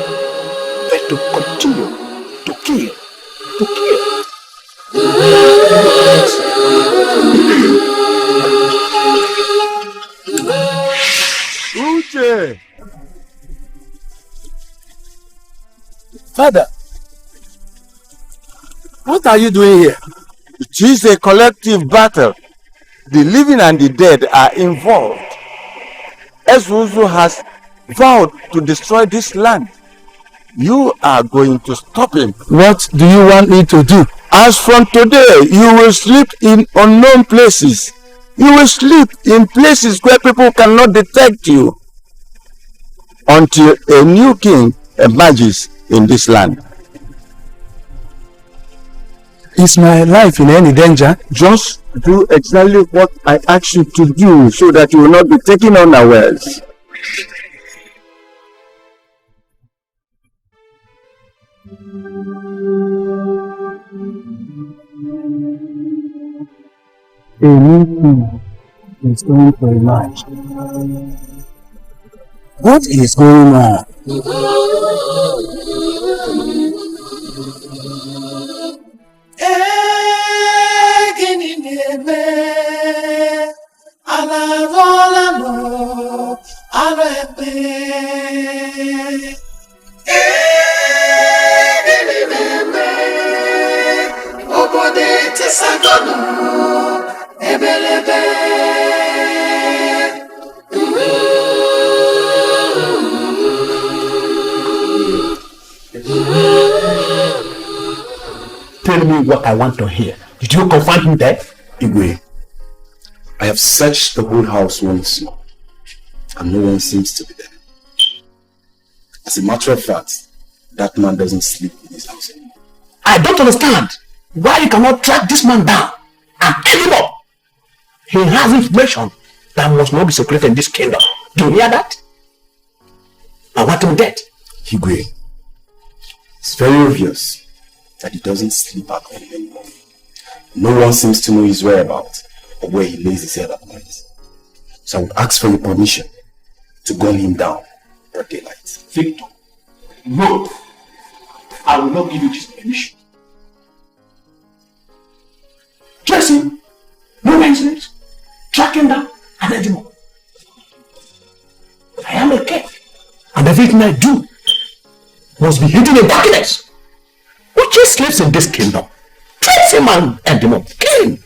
but to continue to kill, Uche! Father, what are you doing here? It is a collective battle. The living and the dead are involved. Ezruonye has vowed to destroy this land. You are going to stop him. What do you want me to do? As from today, you will sleep in unknown places. You will sleep in places where people cannot detect you until a new king emerges in this land. Is my life in any danger? Just do exactly what I asked you to do so that you will not be taken unawares. A new king is going to emerge. What is going on? tell me what I want to hear. Did you confront me there? Igwe, I have searched the whole house once more, and no one seems to be there. As a matter of fact, that man doesn't sleep in his house anymore. I don't understand why you cannot track this man down and end him up. He has information that must not be secret in this kingdom. Do you hear that? I want him dead. Igwe, it's very obvious that he doesn't sleep at home anymore. No one seems to know his whereabouts or where he lays his head at night. So I would ask for your permission to gun him down for daylight. Victor, no. I will not give you this permission. Trace him, no incidents, track him down, and let him up. I am a king, and everything I do must be hidden in darkness. Who just sleeps in this kingdom? Trace him and end him up. Kill him.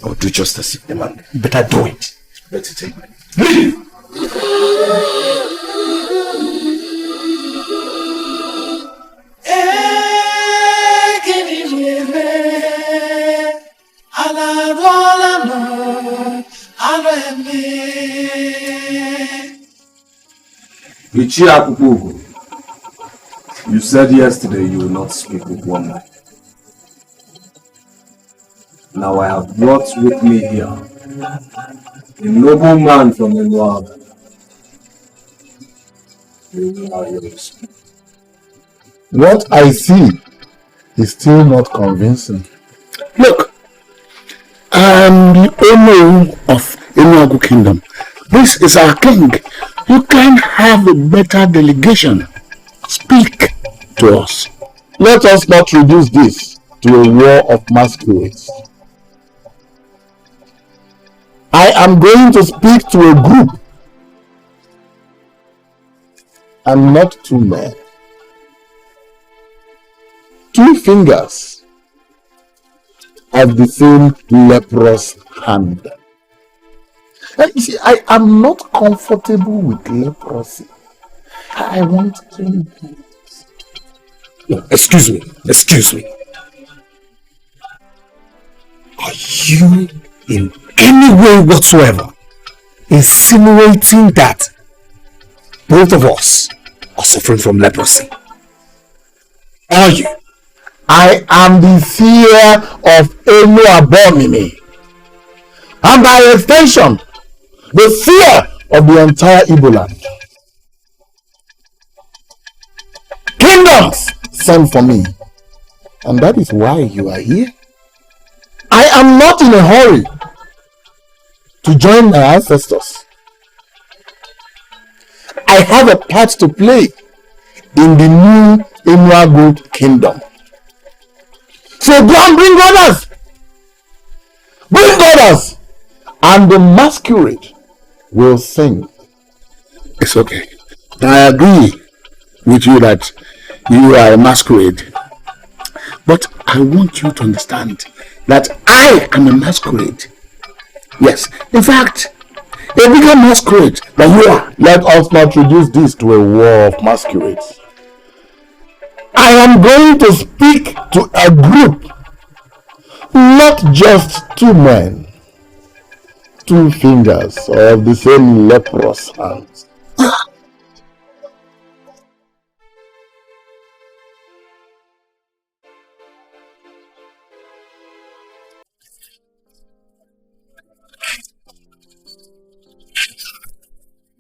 I'll do just as you demand. You better do it. Better take my name. Leave! You said yesterday you will not speak with one man. Now I have brought with me here a noble man from Ezruonye. What I see is still not convincing. Look, I'm the owner of Ezruonye Kingdom. This is our king. You can't have a better delegation. Speak to us. Let us not reduce this to a war of masquerades. I am going to speak to a group and not two men. 2 fingers of the same leprous hand. You see, I am not comfortable with leprosy. I want clean hands. No, excuse me. Are you in any way whatsoever insinuating that both of us are suffering from leprosy? Are you? I am the seer of Ezruonye, and by extension, the seer of the entire Igbo land. Kingdoms sent for me, and that is why you are here. I am not in a hurry to join my ancestors. I have a part to play in the new Ezruonye kingdom. So go and bring others. Bring others, and the masquerade will sing. It's okay. I agree with you that you are a masquerade. But I want you to understand that I am a masquerade. Yes, in fact, a bigger masquerade than you are. Let us not reduce this to a war of masquerades. I am going to speak to a group, not just 2 men, 2 fingers of the same leprous hands.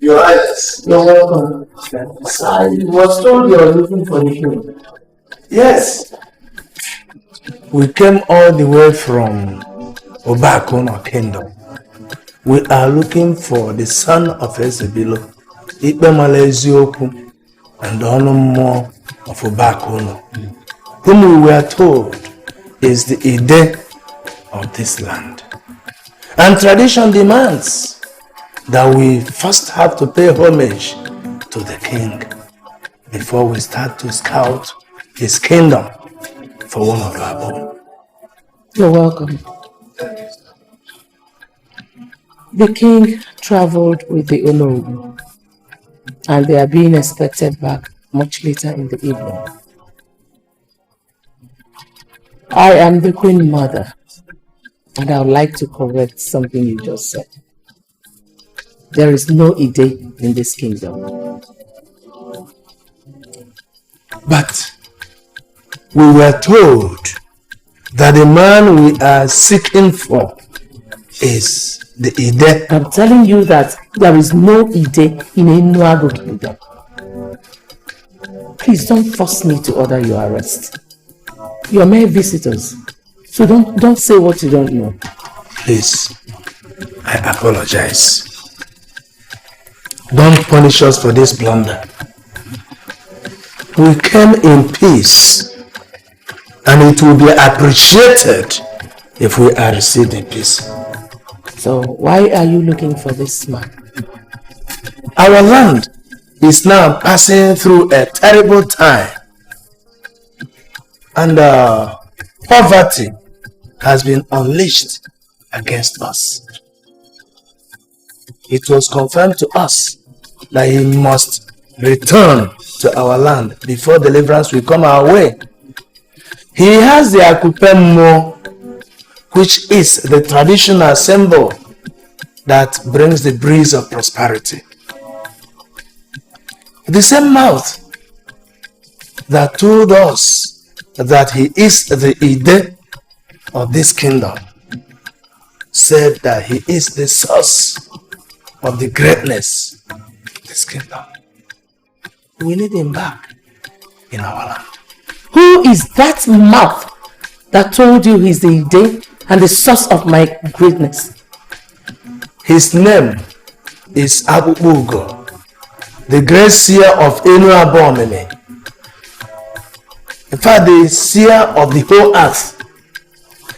Your Highness. You're welcome. I was told you are looking for the king. Yes. We came all the way from Obak kingdom. We are looking for the son of Ifeadigo, Ezioku, and the honor of Obak, whom we were told is the Ide of this land. And tradition demands that we first have to pay homage to the king before we start to scout his kingdom for one of our own. You're welcome. The king traveled with the Ologu, and they are being expected back much later in the evening. I am the Queen Mother, and I would like to correct something you just said. There is no Ide in this kingdom. But we were told that the man we are seeking for is the Ide. I'm telling you that there is no Ide in Enuago kingdom. Please don't force me to order your arrest. You are mere visitors, so don't say what you don't know. Please, I apologize. Don't punish us for this blunder. We came in peace, and it will be appreciated if we are received in peace. So why are you looking for this man? Our land is now passing through a terrible time, and poverty has been unleashed against us. It was confirmed to us that he must return to our land before deliverance will come our way. He has the Akupemo, which is the traditional symbol that brings the breeze of prosperity. The same mouth that told us that he is the Ide of this kingdom said that he is the source of the greatness of this kingdom. We need him back in our land. Who is that mouth that told you he's the Ide and the source of my greatness? His name is Abubugo, the great seer of Enuabomene. In fact, the seer of the whole earth.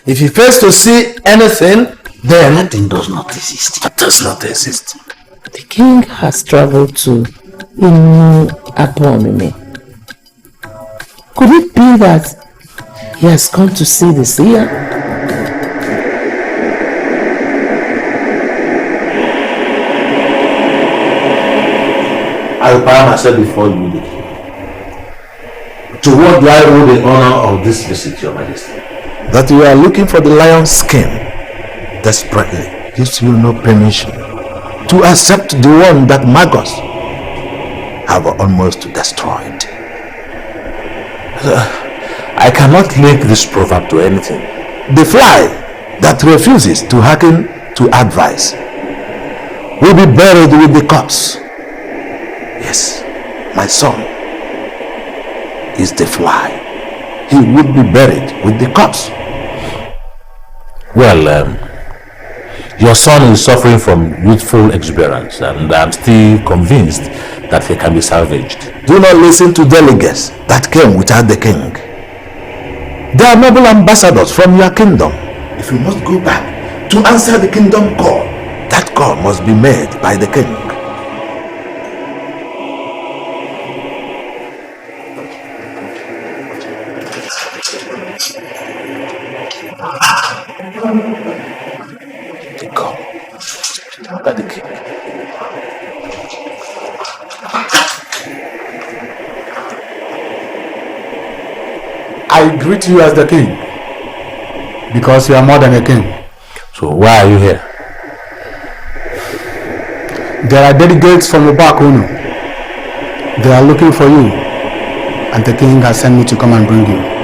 If he fails to see anything, then that thing does not exist. It does not exist. The king has traveled to Enuabomene. Could it be that he has come to see the seer? I will bow myself before you, the king. To what do I owe the honor of this visit, your majesty? That you are looking for the lion's skin desperately gives you no permission to accept the one that Magos have almost destroyed. I cannot link this proverb to anything. The fly that refuses to hearken to advice will be buried with the corpse. Yes, my son is the fly. He will be buried with the corpse. Well, your son is suffering from youthful exuberance, and I'm still convinced that he can be salvaged. Do not listen to delegates that came without the king. They are noble ambassadors from your kingdom. If you must go back to answer the kingdom call, that call must be made by the king. I greet you as the king, because you are more than a king. So why are you here? There are delegates from Obak. They are looking for you, and the king has sent me to come and bring you.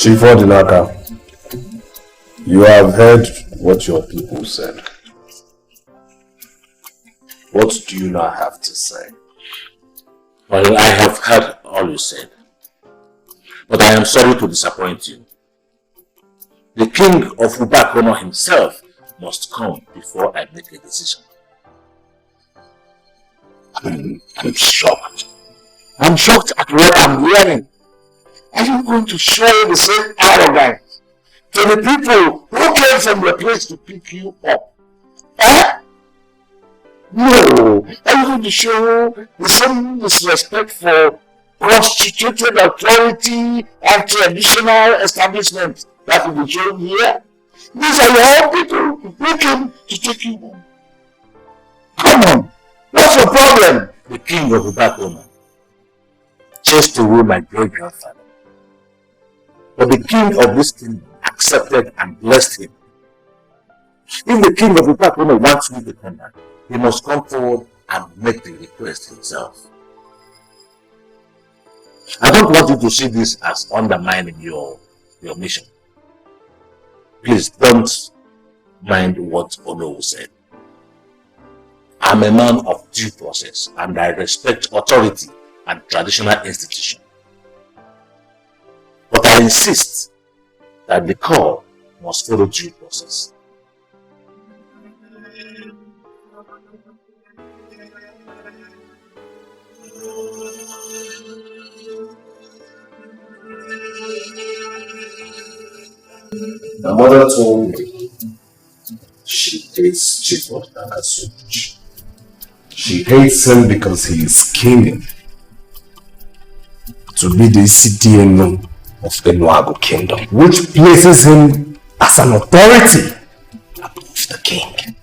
Ifeadigo, you have heard what your people said. What do you now have to say? Well, I have heard all you said, but I am sorry to disappoint you. The king of Obak himself must come before I make a decision. I'm shocked. I'm shocked at what I'm hearing. Are you going to show the same arrogance to the people who came from the place to pick you up? Eh? No. Are you going to show the same disrespect for constituted authority and traditional establishments that will be shown here? These are your own people who came to take you home. Come on. What's your problem? The king of Obak chased away my great-grandfather. But the king of this kingdom accepted and blessed him. If the king of Obak wants me to come back, he must come forward and make the request himself. I don't want you to see this as undermining your mission. Please don't mind what Ono said. I'm a man of due process and I respect authority and traditional institution. But I insist that the call must follow due process. My mother told me she hates Chief Odinaka so much. She hates him because he is scheming to be the CDN of Enuago Kingdom, which places him as an authority above the king.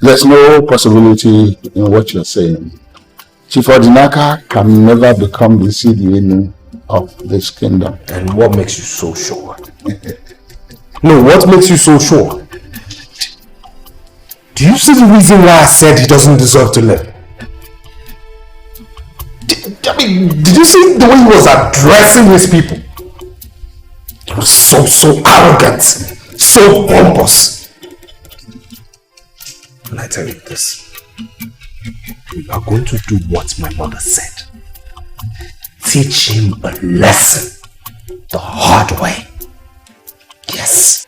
There's no possibility in what you're saying. Chief Odinaka can never become the CDN of this kingdom. And what makes you so sure? No, what makes you so sure? Do you see the reason why I said he doesn't deserve to live? Did you see the way he was addressing his people? He was so arrogant, so pompous. And I tell you this, we are going to do what my mother said. Teach him a lesson the hard way. Yes.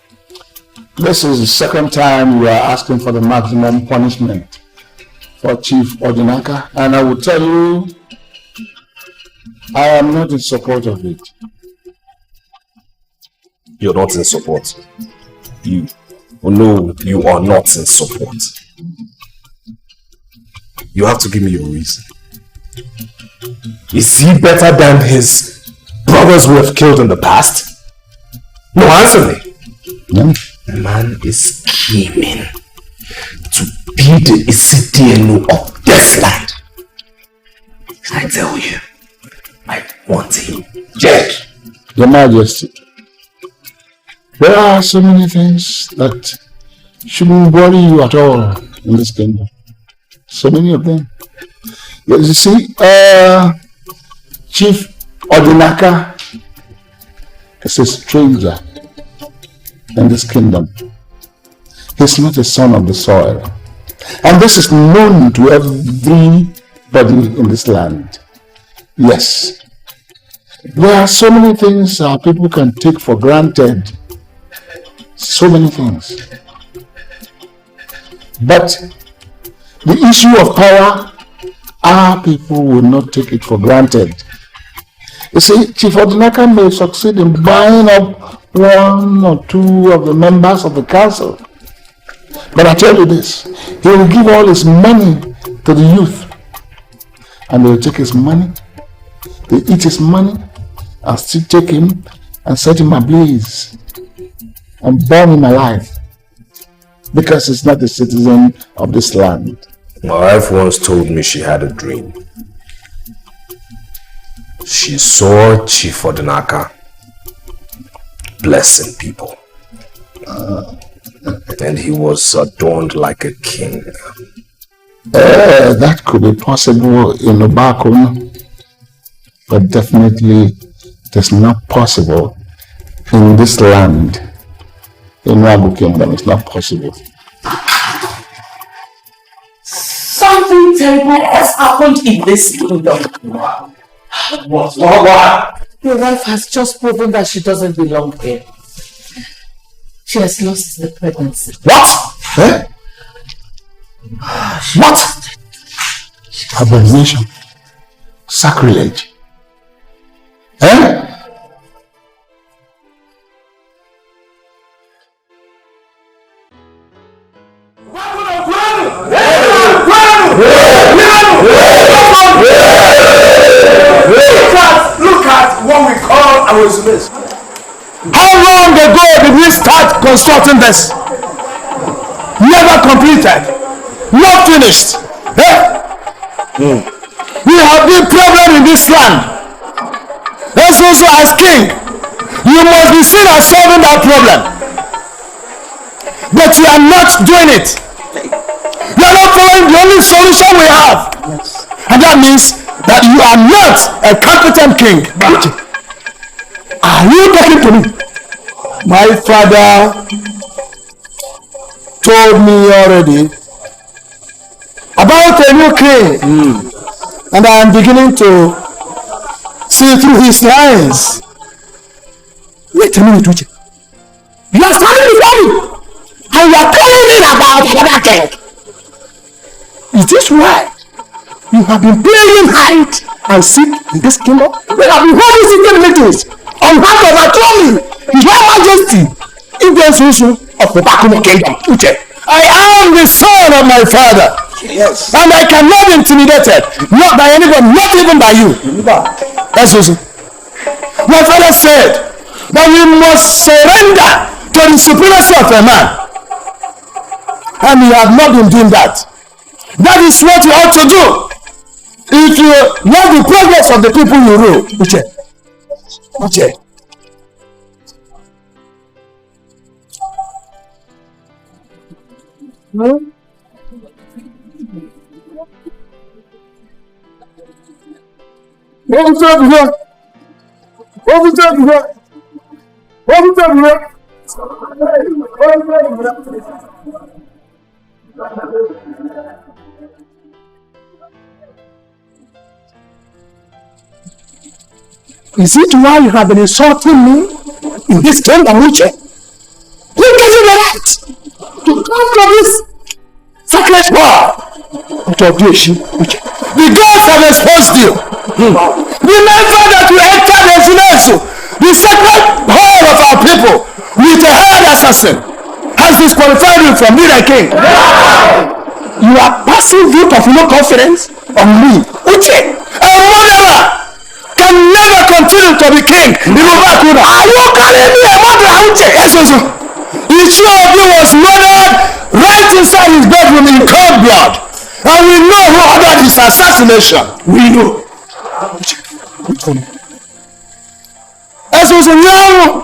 This is the second time we are asking for the maximum punishment for Chief Odinaka, and I will tell you, I am not in support of it. You're not in support. No, you are not in support. You have to give me your reason. Is he better than his brothers we have killed in the past? No, answer me. No. The man is scheming to be the Ifeadigo of this land. I tell you, I want him dead. Your Majesty, there are so many things that shouldn't worry you at all in this kingdom. So many of them. You see, Chief Odinaka is a stranger in this kingdom. He's not a son of the soil. And this is known to everybody in this land. Yes. There are so many things people can take for granted. So many things. But the issue of power, our people will not take it for granted. You see, Chief Odinaka may succeed in buying up one or two of the members of the council. But I tell you this, he will give all his money to the youth. And they will take his money, they eat his money, and still take him and set him ablaze and burn him alive. Because he's not a citizen of this land. My wife once told me she had a dream. She saw Chief Odinaka blessing people. And he was adorned like a king. That could be possible in Obak, but definitely it is not possible in this land. In Enuago Kingdom, it's not possible. Something terrible has happened in this kingdom. What? Your wife has just proven that she doesn't belong here. She has lost the pregnancy. What? Eh? What? Abomination. Sacrilege. Eh? Look at what we call our resumes. How long ago did we start constructing this? Never never completed, not finished. We have big problem in this land. Also as king, you must be seen as solving that problem. But you are not doing it. You are not following the only solution we have. Yes. And that means that you are not a competent king. Are you talking to me? My father told me already about a new king. And I am beginning to see through his lines. Wait a minute, Uche. You are standing before me and you are telling me about another king. Is this why you have been playing hide and seek in this kingdom? We have been holding secret meetings on behalf of Attorney, His Majesty, in the institution of the Obak kingdom. Uche, I am the son of my father. Yes. And I cannot be intimidated, not by anybody, not even by you. That's also. My father said that we must surrender to the supremacy of a man. And you have not been doing that. That is what you ought to do. If you want the progress of the people you rule. Uche. Uche. What was that here? What was that here? What was that here? Is it why you have been insulting me in this kingdom, Uche? Who gave you the right to come to this sacred war? Uche. The gods have exposed you. Remember that you entered the sacred hall of our people with a hired assassin has disqualified you from being a king. You are passing vote of no confidence on me. Uche, a murderer can never continue to be king in Obak. Are you calling me a murderer, Uche? Yes, also. Each of you was murdered right inside his bedroom in cold blood. And we know who ordered his assassination. We know. Eso is a young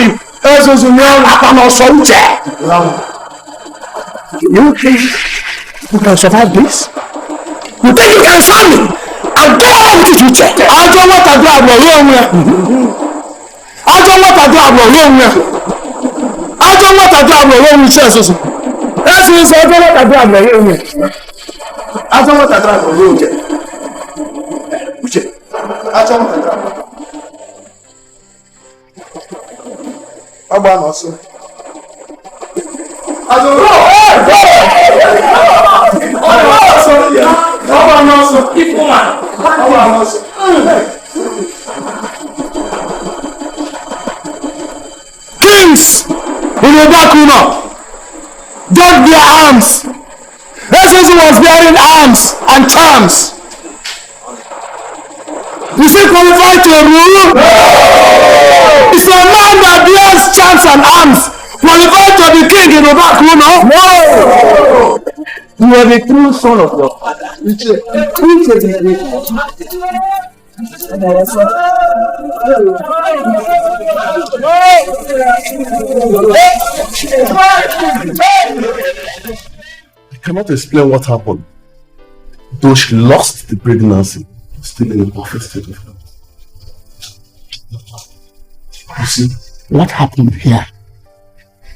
you. Eso is a young you think you can survive this? You think you can stand me? I'll go on with you, check. I don't want to do I don't want to do Kings in Obak dug their arms. Ezruonye was bearing arms and charms. Is he qualified to rule? No! Is a man that bears charms and arms qualified to be king in Obak? No! You are the true son of your father. I cannot explain what happened. Though she lost the pregnancy, still in a perfect state of health. You see, what happened here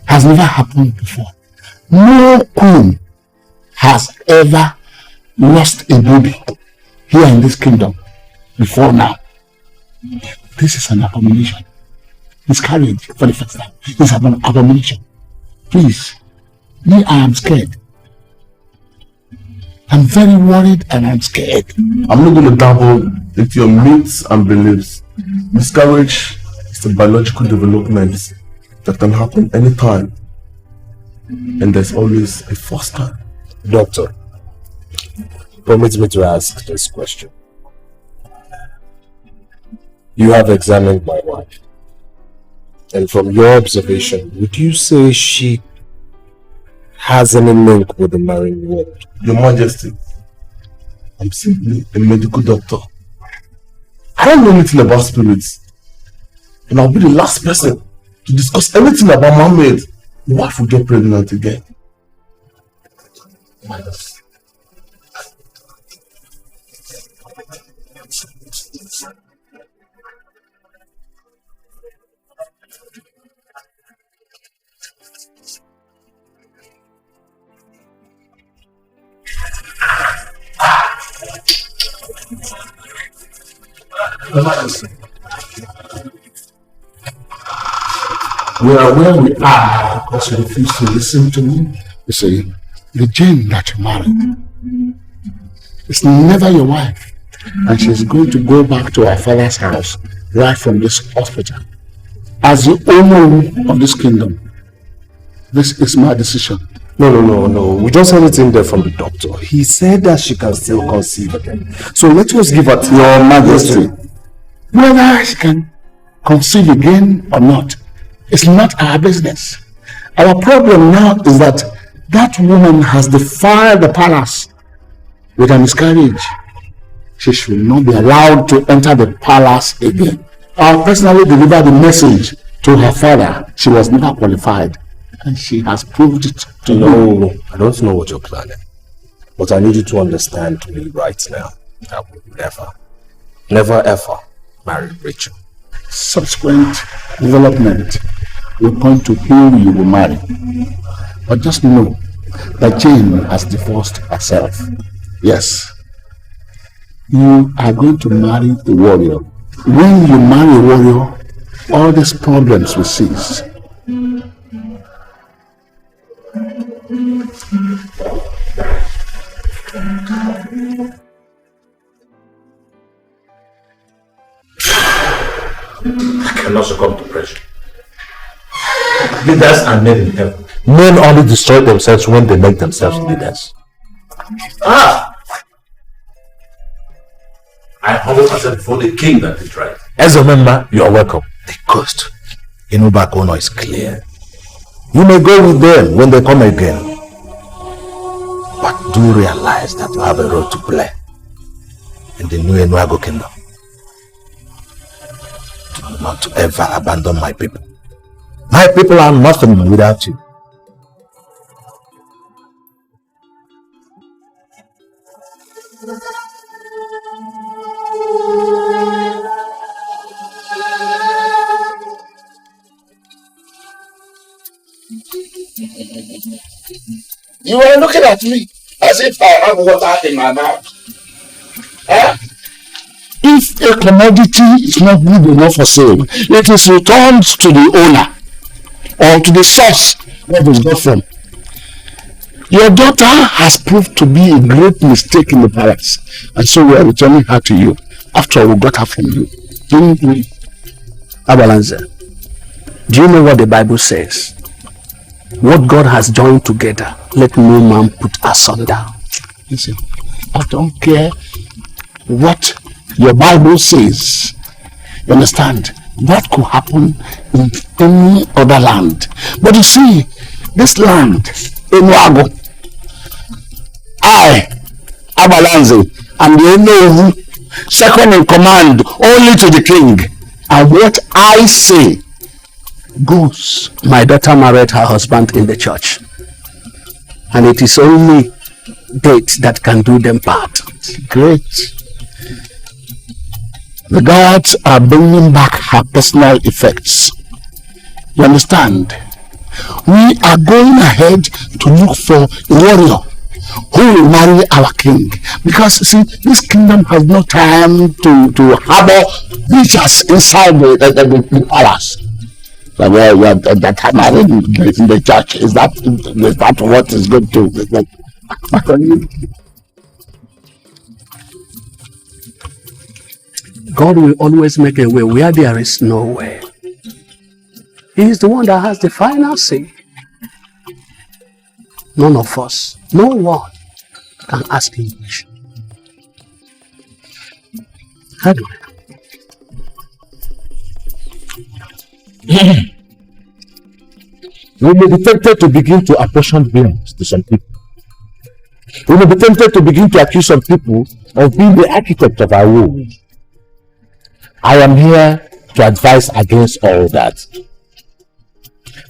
has never happened before. No queen has ever lost a baby here in this kingdom before now. This is an abomination. Miscarriage for the first time. It's an abomination. Please, me, I am scared. I'm very worried and I'm scared. I'm not going to dabble into your myths and beliefs. Miscarriage is a biological development that can happen anytime. And there's always a first time. Doctor, permit me to ask this question. You have examined my wife. And from your observation, would you say she has any link with the marine world. Your Majesty, I'm simply a medical doctor. I don't know anything about spirits. And I'll be the last person to discuss anything about mermaid. Your wife will get pregnant again. We are where we are because you refuse to listen to me. You see, the Jane that you married is never your wife, and she's going to go back to her father's house right from this hospital. As the owner of this kingdom, this is my decision. No. We just heard it in there from the doctor. He said that she can still conceive again. So let us give her to Your Majesty. Whether she can conceive again or not, it's not our business. Our problem now is that that woman has defiled the palace with a miscarriage. She should not be allowed to enter the palace again. I'll personally deliver the message to her father. She was never qualified, and she has proved it to you. No, I don't know what you're planning. But I need you to understand me right now. I would never ever marry Rachel. Subsequent development will point to who you will marry. But just know that Jane has divorced herself. Yes. You are going to marry a warrior. When you marry a warrior, all these problems will cease. I cannot succumb to pressure. Leaders are made in heaven. Men only destroy themselves when they make themselves leaders. I humble myself before the king that is right. As a member, you are welcome. The coast in Obak is clear. You may go with them when they come again. But do realize that you have a role to play in the new Enuago kingdom. Do not ever abandon my people. My people are nothing without you. You were looking at me as if I have water in my mouth. Eh? If a commodity is not good enough for sale, it is returned to the owner or to the source where it was got from. Your daughter has proved to be a great mistake in the palace, and so we are returning her to you after we got her from you. Didn't we? Abalanza, do you know what the Bible says? What God has joined together, let no man put asunder. Listen, I don't care what your Bible says. You understand? That could happen in any other land. But you see, this land, Enuago, I, Abalanze, am the only second in command only to the king. And what I say goes. My daughter married her husband in the church. And it is only date that can do them part. Great. The gods are bringing back her personal effects. You understand? We are going ahead to look for a warrior who will marry our king. Because, see, this kingdom has no time to harbor creatures inside the palace. So, that are married in the church, is that what is going to... God will always make a way where there is no way. He is the one that has the final say. None of us, no one can ask him permission. How do We may be tempted to begin to apportion blames to some people. We may be tempted to begin to accuse some people of being the architect of our woe. I am here to advise against all that.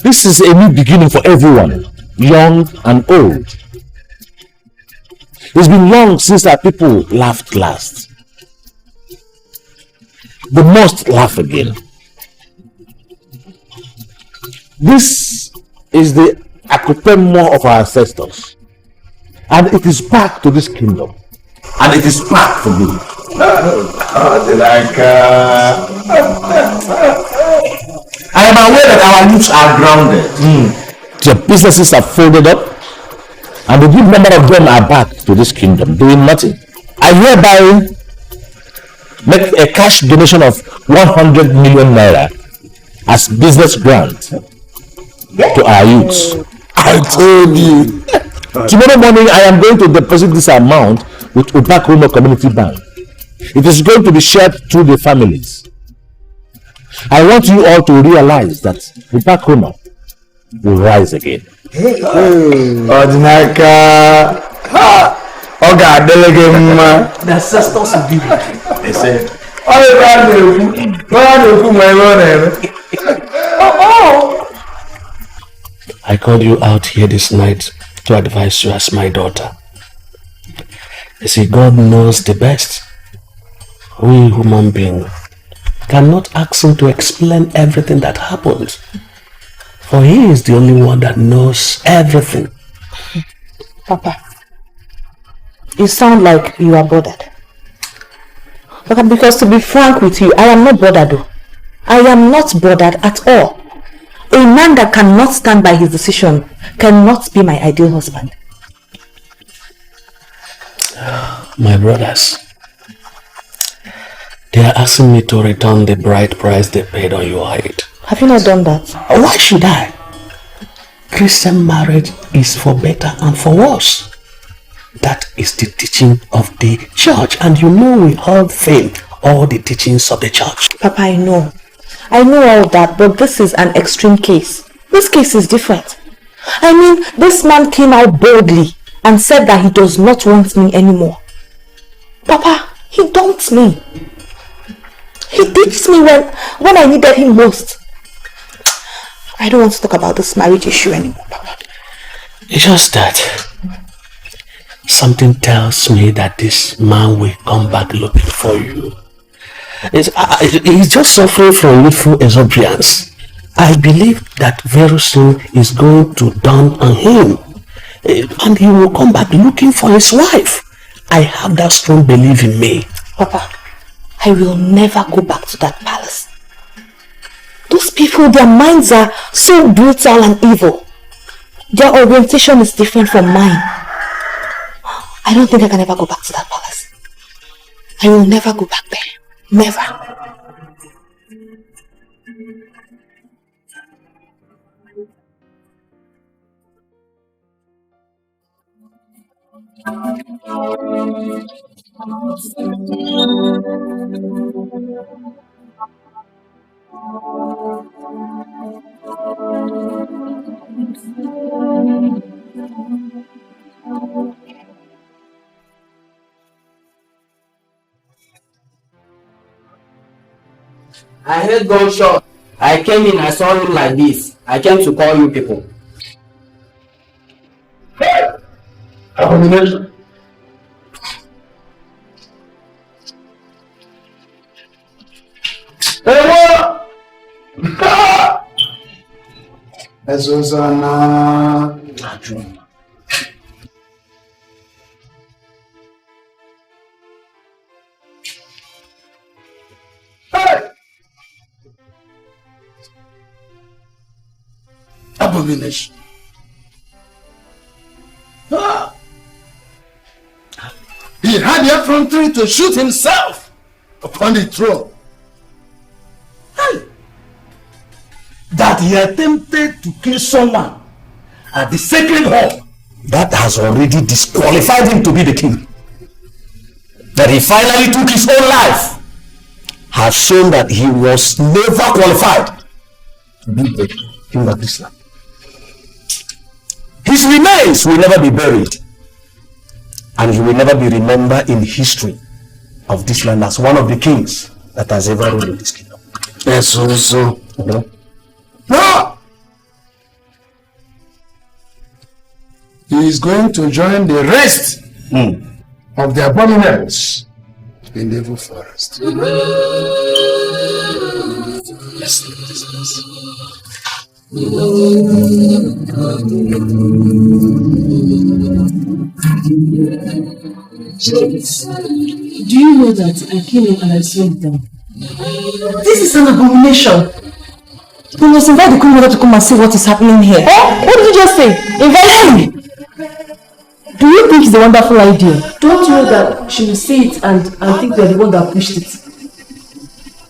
This is a new beginning for everyone, young and old. It's been long since our people laughed last. They must laugh again. This is the accoutrement of our ancestors, and it is back to this kingdom, and it is back for me. I am aware that our youths are grounded. Their businesses are folded up, and a good number of them are back to this kingdom doing nothing. I hereby make a cash donation of 100 million naira as business grant to our youths. I told you. Tomorrow morning I am going to deposit this amount with Obak Community Bank. It is going to be shared through the families. I want you all to realize that Obak will rise again. Odinaka. Oga Delegate. The ancestors will be with you. They say, I called you out here this night to advise you as my daughter. You see, God knows the best. We human beings cannot ask him to explain everything that happens, for he is the only one that knows everything. Papa, you sound like you are bothered. Because to be frank with you, I am not bothered though. I am not bothered at all. A man that cannot stand by his decision cannot be my ideal husband. My brothers, they are asking me to return the bride price they paid on your head. Have you not done that? Why should I? Christian marriage is for better and for worse. That is the teaching of the church, and you know we all faith all the teachings of the church. Papa, I know all that, but this is an extreme case. This case is different. I mean, this man came out boldly and said that he does not want me anymore. Papa, he dumped me. He ditched me when I needed him most. I don't want to talk about this marriage issue anymore, Papa. It's just that something tells me that this man will come back looking for you. He's just suffering from youthful exuberance. I believe that very soon he's going to dawn on him, and he will come back looking for his wife. I have that strong belief in me. Papa, I will never go back to that palace. Those people, their minds are so brutal and evil. Their orientation is different from mine. I don't think I can ever go back to that palace. I will never go back there. Never. I heard gunshot. I came in, I saw him like this. I came to call you people. Hey! Abomination. Hey, what? Ezruonye. Hey! Abomination. He had the effrontery to shoot himself upon the throne. Hey! That he attempted to kill someone at the sacred hall. that has already disqualified him to be the king. That he finally took his own life has shown that he was never qualified to be the king of Islam. His remains will never be buried. And he will never be remembered in history of this land as one of the kings that has ever ruled in this kingdom. Yes, so. No! He is going to join the rest of the abominables in the evil forest. Do you know that I came in and I saw it down? This is an abomination. You must invite the Queen Mother to come and see what is happening here. Oh, what did you just say? Invite me! Do you think it's a wonderful idea? Don't you know that she will see it and think they're the one that pushed it?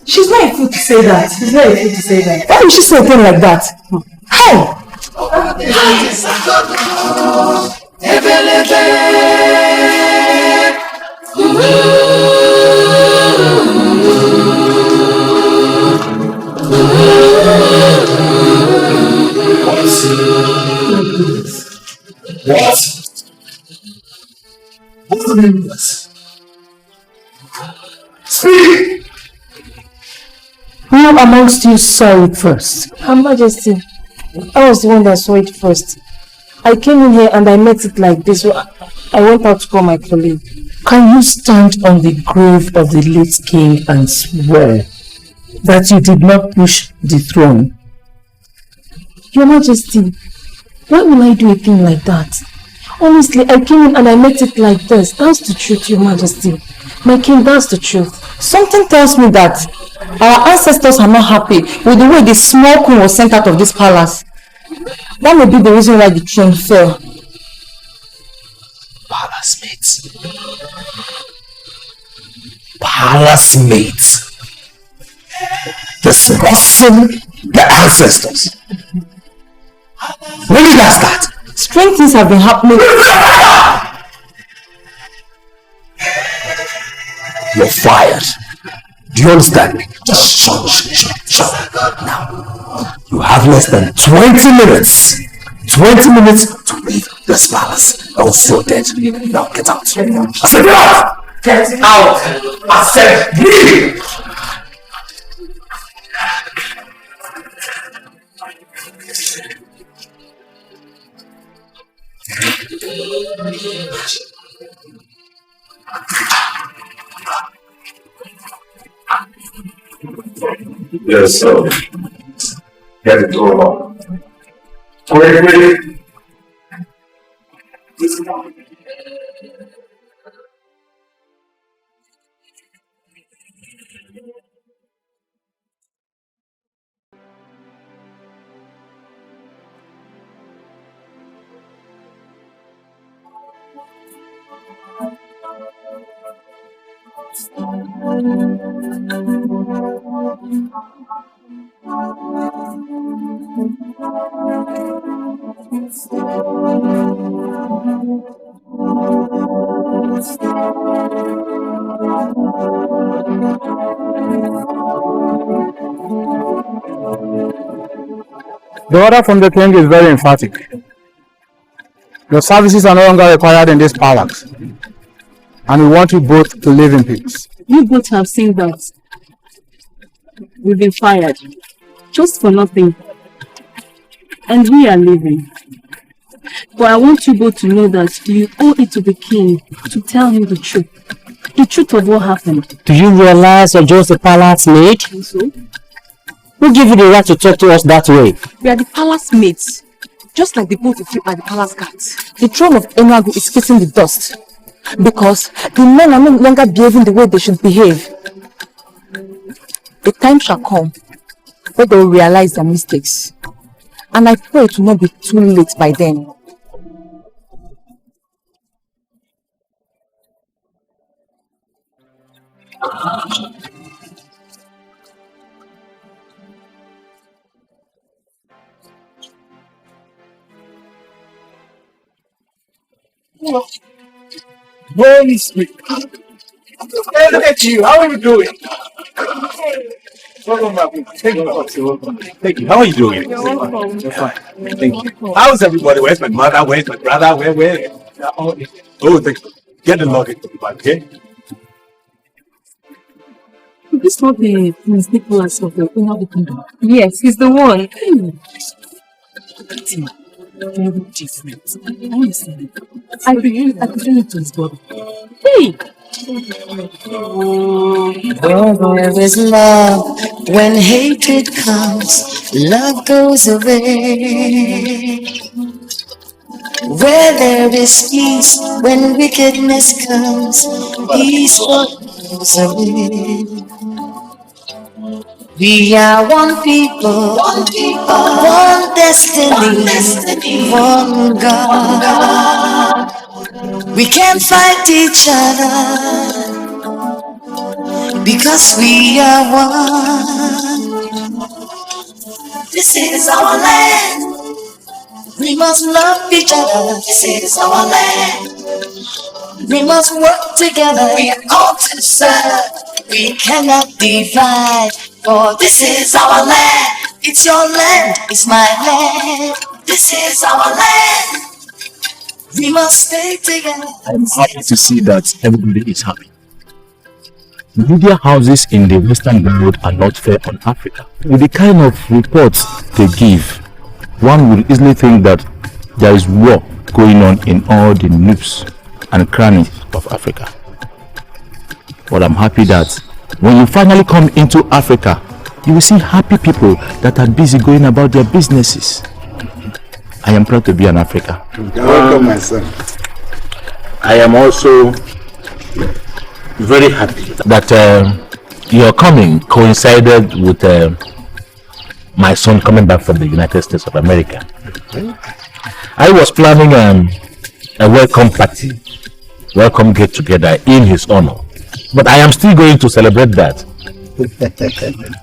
She's not a fool to say that. She's not a fool to say that. Why would she say a thing like that? How? What? What do you mean this? Speak! Who amongst you saw it first? Her Majesty, I was the one that saw it first. I came in here and I met it like this, so I went out to call my colleague. Can you stand on the grave of the late king and swear that you did not push the throne? Your Majesty, why will I do a thing like that? Honestly, I came in and I met it like this. That's the truth, Your Majesty. My king, that's the truth. Something tells me that our ancestors are not happy with the way the small queen was sent out of this palace. That may be the reason why the throne fell. Palace mates. Palace mates. Discussing the ancestors. When did that start? Strange things have been happening. You're fired. Do you understand me? Just shut. Now, you have less than 20 minutes. 20 minutes to leave this palace. Else you're dead. Now get out. I said get out! Get out! I said leave! Yes, so get it all on. Quickly. The order from the king is very emphatic. Your services are no longer required in this palace, and we want you both to live in peace. You both have seen that. We've been fired. Just for nothing. And we are leaving. But I want you both to know that you owe it to the king to tell him the truth. The truth of what happened. Do you realize you're just a palace maid? So? Who gave you the right to talk to us that way? We are the palace mates. Just like the both of you are the palace guards. The throne of Ifeadigo is kissing the dust. Because the men are no longer behaving the way they should behave. The time shall come where they will realize their mistakes. And I pray it will not be too late by then. Holy Spirit. Hey, look at you. How are you doing? Thank you. How are you doing? You're welcome. Fine. Thank you. How's everybody? Where's my mother? Where's my brother? Where? Oh, thank you. Get the luggage to the back, okay? This not the Prince Nicholas of the owner of the kingdom. Yes, he's the one. Very different. I understand. I believe I could tell it to his brother. Hey! Where there is love, when hatred comes, love goes away. Where there is peace, when wickedness comes, peace goes away. We are one people, one destiny, one God. We can't fight each other because we are one. This is our land. We must love each other. This is our land. We must work together. We are all to serve. We cannot divide. For this is our land. It's your land. It's my land. This is our land. We must stay together. I'm happy to see that everybody is happy. Media houses in the Western world are not fair on Africa. With the kind of reports they give, one will easily think that there is war going on in all the nooks and crannies of Africa. But I'm happy that when you finally come into Africa, you will see happy people that are busy going about their businesses. I am proud to be an African. Welcome, my son. I am also very happy that your coming coincided with my son coming back from the United States of America. I was planning a welcome party, welcome get together in his honor, but I am still going to celebrate that.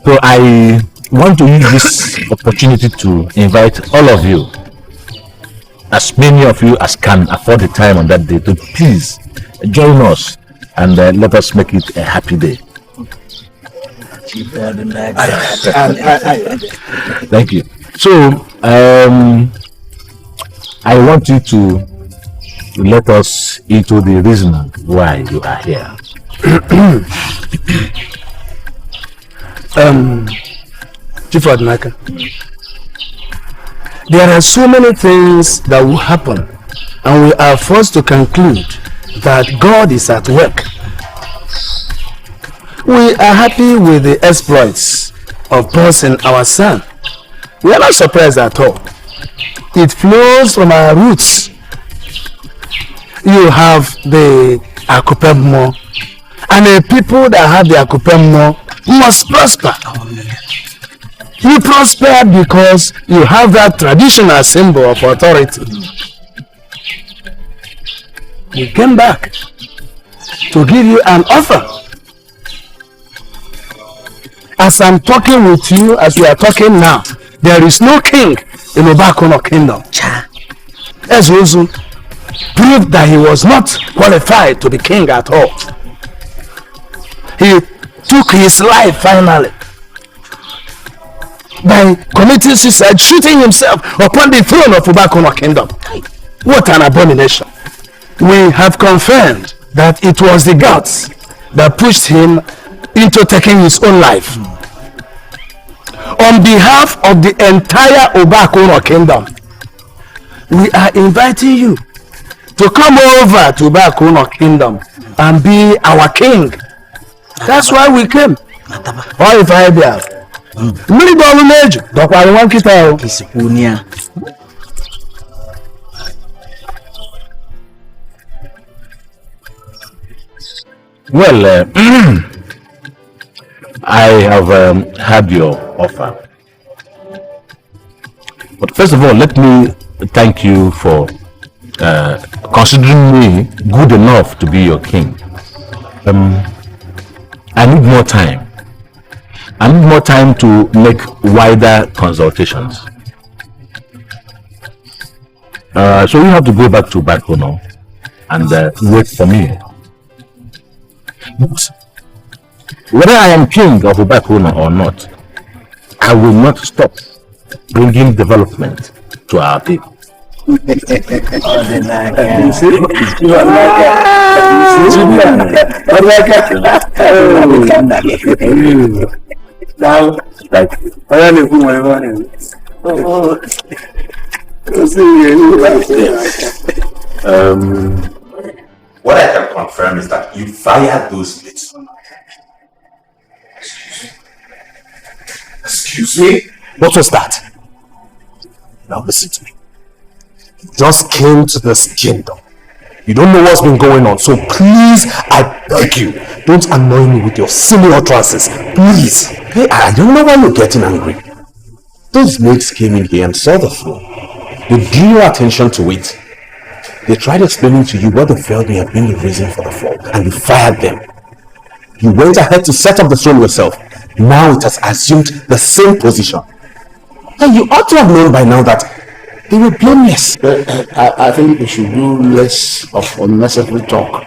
So I want to use this opportunity to invite all of you, as many of you as can afford the time on that day, to please join us and let us make it a happy day. Thank you. So I want you to let us into the reason why you are here. Chief Adnaka, there are so many things that will happen, and we are forced to conclude that God is at work. We are happy with the exploits of Boss and our son. We are not surprised at all. It flows from our roots. You have the Akupemmo, and the people that have the Akupemmo must prosper. You prosper because you have that traditional symbol of authority. We came back to give you an offer. As I'm talking with you, as we are talking now, there is no king in Obak kingdom. Ezruonye proved that he was not qualified to be king at all. He took his life finally by committing suicide, shooting himself upon the throne of Obak kingdom. What an abomination. We have confirmed that it was the gods that pushed him into taking his own life. On behalf of the entire Obak kingdom, we are inviting you to come over to Obak kingdom and be our king. That's why we came. Or Ifeadigo. Many government, Dr. One Kita. Well, I have had your offer. But first of all, let me thank you for considering me good enough to be your king. I need more time. I need more time to make wider consultations. So you have to go back to Bakono and wait for me. But whether I am king of Bakono or not, I will not stop bringing development to our people. Now, like, what I can confirm is that you fired those mates. Excuse me? What was that? Now listen to me. You just came to this kingdom. You don't know what's been going on, so please, I beg you, don't annoy me with your silly utterances. Please. Hey, I don't know why you're getting angry. Those mates came in here and saw the floor. They drew your attention to it. They tried explaining to you what they felt may have been the reason for the fall, and you fired them. You went ahead to set up the throne yourself. Now it has assumed the same position. And you ought to have known by now that they were blameless. I think we should do less of unnecessary talk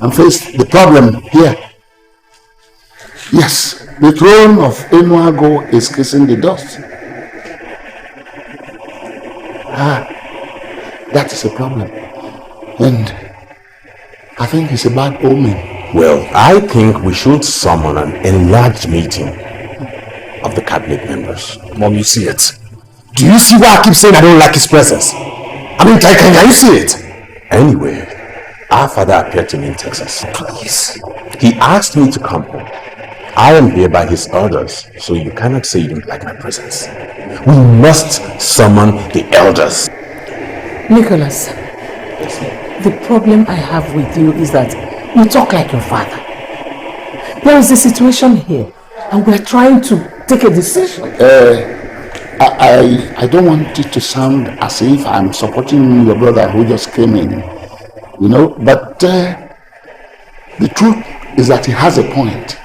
and face the problem here. Yes, the throne of Ifeadigo is kissing the dust. That is a problem. And I think it's a bad omen. Well, I think we should summon an enlarged meeting of the cabinet members. Mom, you see it. Do you see why I keep saying I don't like his presence? I mean, can you see it? Anyway, our father appeared to me in Texas. Please. He asked me to come home. I am here by his orders, so you cannot say you don't like my presence. We must summon the elders. Nicholas, the problem I have with you is that you talk like your father. There is a situation here, and we're trying to take a decision. I don't want it to sound as if I'm supporting your brother who just came in, but the truth is that he has a point.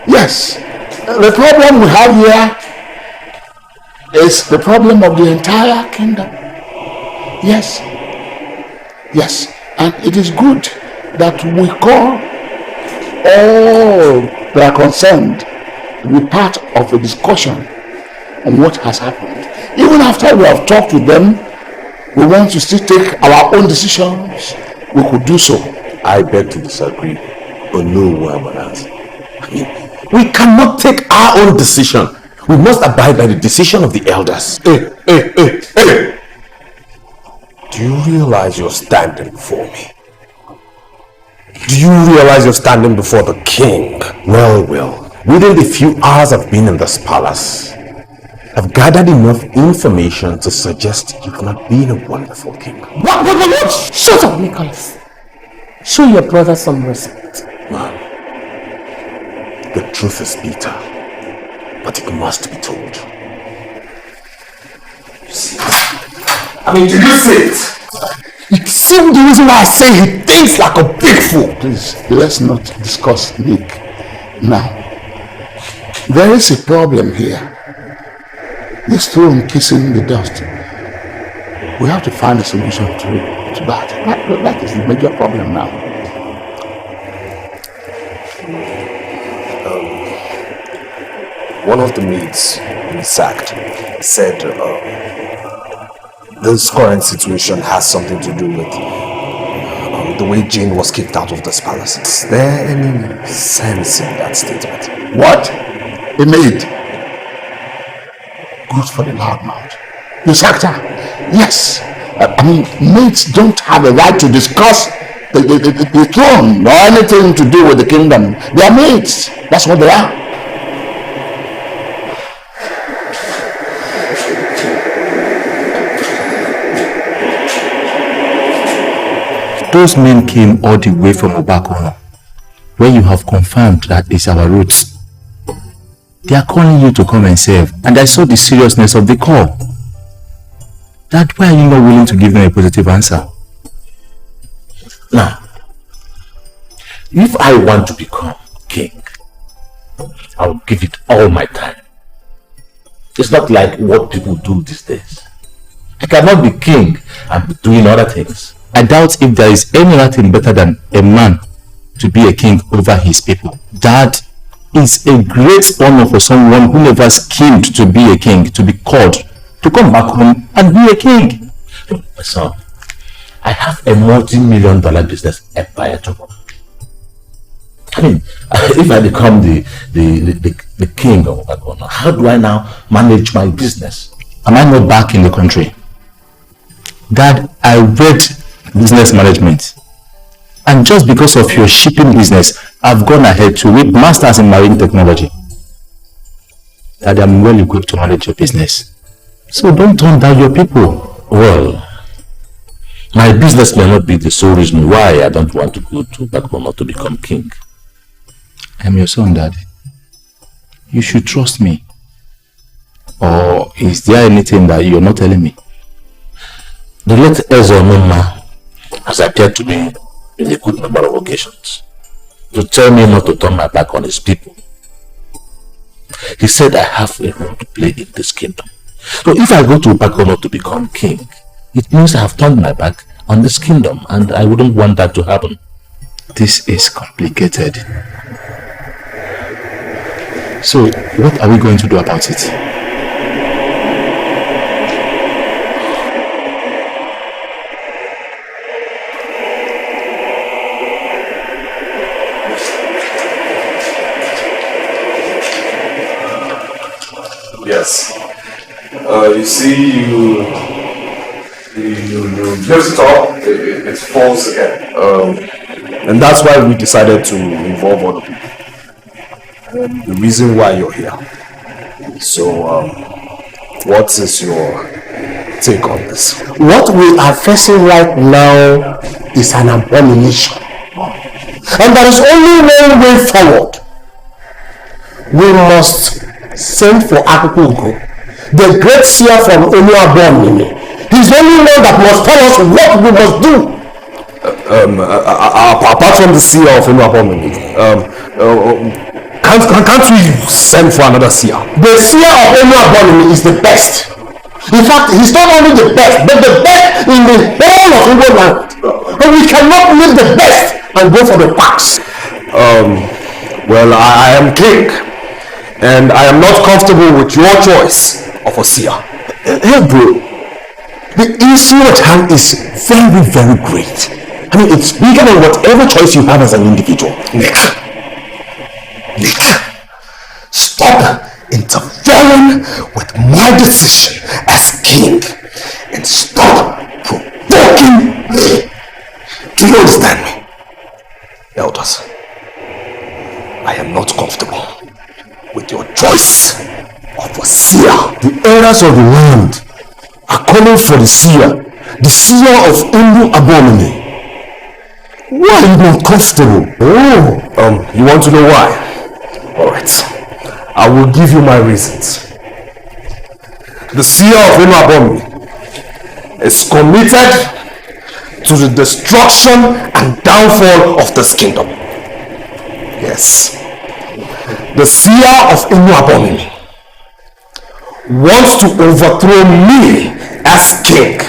Yes, the problem we have here is the problem of the entire kingdom. Yes, and it is good that we call all that are concerned to be part of a discussion on what has happened. Even after we have talked with them, we want to still take our own decisions. We could do so. I beg to disagree. I mean, we cannot take our own decision. We must abide by the decision of the elders. Hey. Do you realize you're standing before me? Do you realize you're standing before the king? Well, within the few hours I've been in this palace, I've gathered enough information to suggest you've not been a wonderful king. What? Shut up, Nicholas. Show your brother some respect. Man, the truth is bitter, but it must be told. Did you see it? You see the reason why I say he thinks like a big fool. Please, let's not discuss Nick now. There is a problem here. This throne kissing the dust. We have to find a solution to that. That is the major problem now. One of the maids we sacked said this current situation has something to do with the way Jane was kicked out of this palace. Is there any sense in that statement? What? A maid? Good for the loudmouth. You sacked her? Yes. Maids don't have a right to discuss the throne or anything to do with the kingdom. They are maids. That's what they are. Those men came all the way from Obak, where you have confirmed that is our roots. They are calling you to come and serve, and I saw the seriousness of the call. That's why are you not willing to give them a positive answer? Now, if I want to become king, I'll give it all my time. It's not like what people do these days. I cannot be king and be doing other things. I doubt if there is any other thing better than a man to be a king over his people. That is a great honor for someone who never schemed to be a king to be called to come back home and be a king. My son, I have a multi-million-dollar business empire to run. I mean, if I become the king of Obak, how do I now manage my business? Am I not back in the country? Dad, I read business management. And just because of your shipping business, I've gone ahead to read masters in marine technology. Dad, I'm well equipped to manage your business. So don't turn down your people. Well, my business may not be the sole reason why I don't want to go to Obak to become king. I'm your son, Dad. You should trust me. Or is there anything that you're not telling me? The late Ezruonye has appeared to me in a good number of occasions to tell me not to turn my back on his people. He said I have a role to play in this kingdom. So if I go to Obak to become king, it means I have turned my back on this kingdom, and I wouldn't want that to happen. This is complicated. So, what are we going to do about it? Yes. You see, you lift it up, it falls again. And that's why we decided to involve other people. The reason why you're here. So, what is your take on this? What we are facing right now is an abomination. And there is only one way forward. We must send for Ifeadigo, the great seer from Obak. He's the only one that must tell us what we must do. Apart from the seer of Obak, can't we send for another seer? The seer of Obak is the best. In fact, he's not only the best, but the best in the whole of Igbo land. And we cannot leave the best and go for the quacks. Well, I am king, and I am not comfortable with your choice of a seer. Hey bro, the issue at hand is very, very great. I mean, it's bigger than whatever choice you have as an individual. Nick, stop interfering with my decision as king and stop provoking me. Do you understand me? Elders, I am not comfortable with your choice of a seer. The elders of the land are calling for the seer of Obak. Why are you not comfortable? Oh, you want to know why? Alright, I will give you my reasons. The seer of Obak is committed to the destruction and downfall of this kingdom. Yes. The seer of Obak wants to overthrow me as king.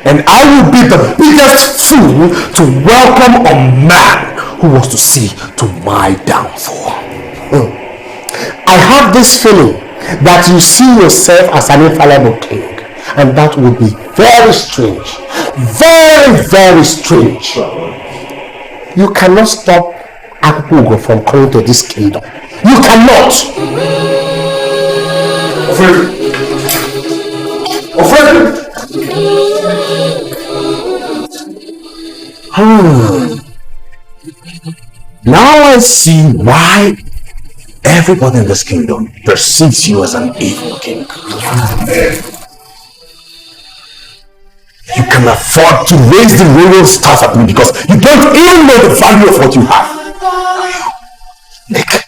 And I will be the biggest fool to welcome a man who wants to see to my downfall. I have this feeling that you see yourself as an infallible king. And that would be very strange. Very, very strange. You cannot stop Ifeadigo from coming to this kingdom. You cannot. Now I see why everybody in this kingdom perceives you as an evil king. You can afford to raise the royal staff at me because you don't even know the value of what you have. Nick,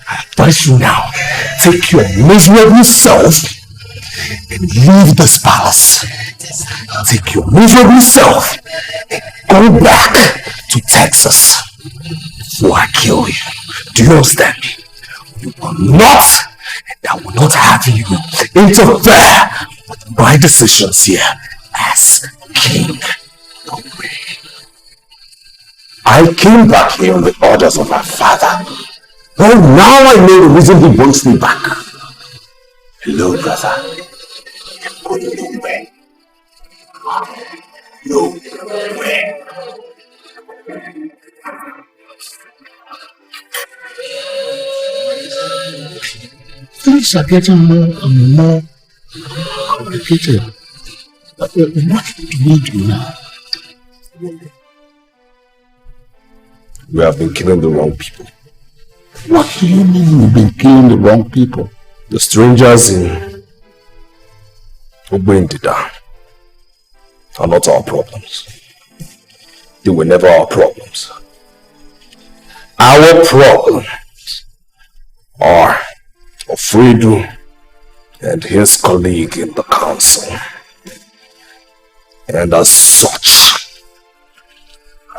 I advise you now, take your miserable self and leave this palace. Take your miserable self and go back to Texas before I kill you. Do you understand me? You will not, and I will not have you interfere with my decisions here as king. I came back here on the orders of my father. Well, now I know the reason he wants me back. Hello, brother. I'm going nowhere. Nowhere. Things are getting more and more complicated. What do we do now? We have been killing the wrong people. What do you mean we've been killing the wrong people? The strangers in Obak are not our problems. They were never our problems. Our problems are Ifeadigo and his colleague in the council. And as such,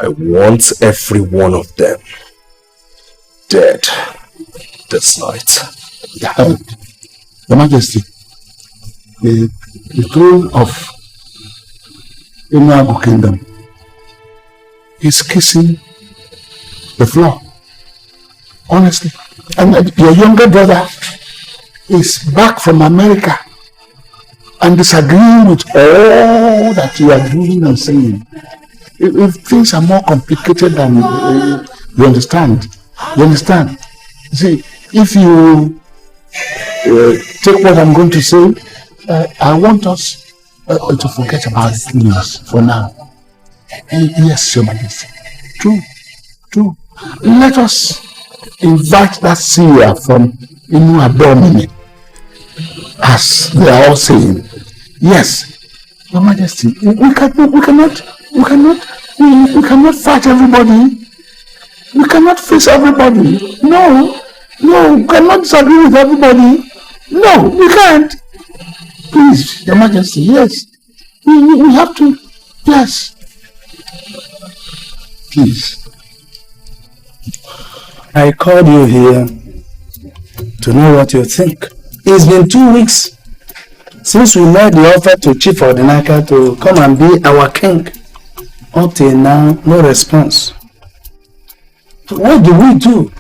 I want every one of them dead this night. Your Majesty, the throne of Ifeadigo Kingdom is kissing the floor. Honestly. And your younger brother is back from America and disagreeing with all that you are doing and saying. If things are more complicated than you understand. You understand? See, if you take what I'm going to say, I want us to forget about it, please, for now. Yes, Your Majesty. True. Let us invite that seer from Ifeadigo, as they are all saying. Yes, Your Majesty. We cannot fight everybody. We cannot face everybody. No, we cannot disagree with everybody. No, we can't. Please, Your Majesty, yes. We have to, yes. Please. I called you here to know what you think. It's been 2 weeks since we made the offer to Chief Ordinaka to come and be our king. Up till now, no response. So what do we do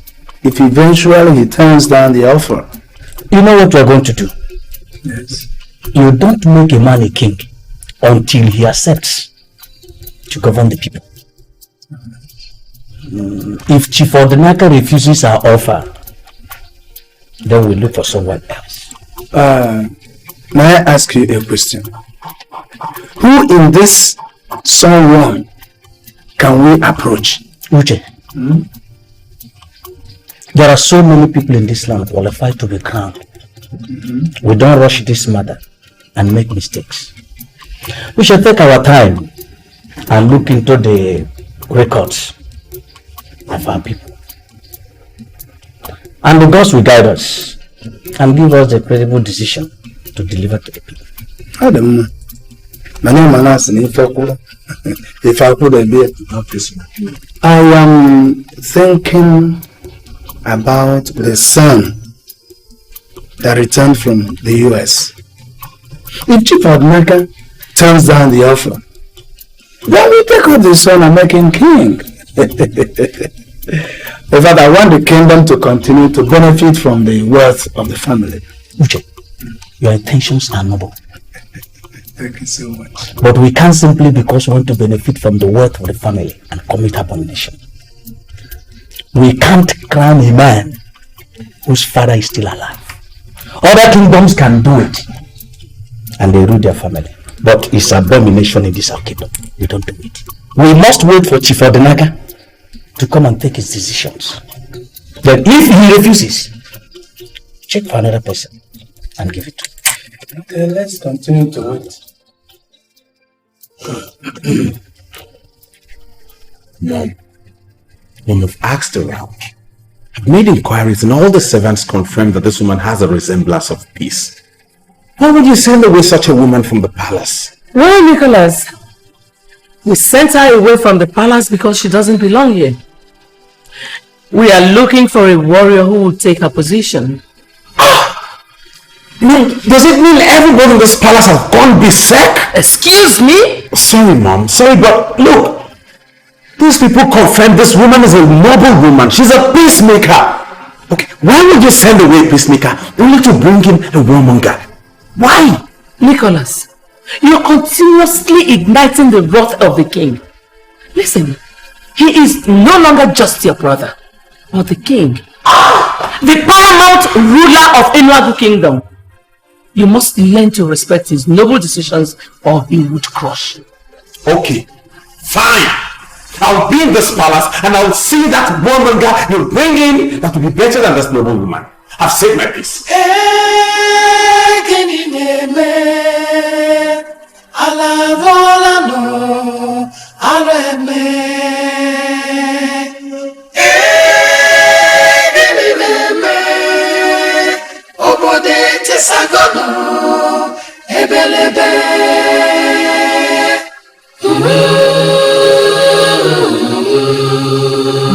if eventually he turns down the offer? You know what we're going to do? Yes. You don't make a man a king until he accepts to govern the people. If Chief Ordinaka refuses our offer, then we look for someone else. May I ask you a question? Who in this someone can we approach? Uche, there are so many people in this land qualified to be crowned. We don't rush this matter and make mistakes. We should take our time and look into the records of our people. And the gods will guide us and give us the credible decision to deliver to the people. Adam, my name is Ifeadigo. I am thinking about the son that returned from the US. If Chief Ordinaka turns down the offer, then we take up the son and make him king. In fact, I want the kingdom to continue to benefit from the wealth of the family. Uche, your intentions are noble. Thank you so much. But we can't simply because we want to benefit from the wealth of the family and commit abomination. We can't crown a man whose father is still alive. Other kingdoms can do it and they rule their family. But it's abomination in this our kingdom. We don't do it. We must wait for Chief Ordinaka to come and take his decisions. Then if he refuses, check for another person and give it to him. Okay, let's continue to wait. Mom, when you've asked around, I've made inquiries and all the servants confirm that this woman has a resemblance of peace. Why would you send away such a woman from the palace? Well, Nicholas, we sent her away from the palace because she doesn't belong here. We are looking for a warrior who will take her position. Does it mean everybody in this palace has gone berserk? Excuse me? Sorry, Mom. Sorry, but look. These people confirm this woman is a noble woman. She's a peacemaker. Okay, why would you send away a peacemaker only to bring in a warmonger? Why? Nicholas, you're continuously igniting the wrath of the king. Listen, he is no longer just your brother, but the king. The paramount ruler of Ifeadigo kingdom. You must learn to respect his noble decisions or he would crush you. Okay, fine. I'll be in this palace and I'll see that warmonger you bring in that will be better than this noble woman. I've said my piece.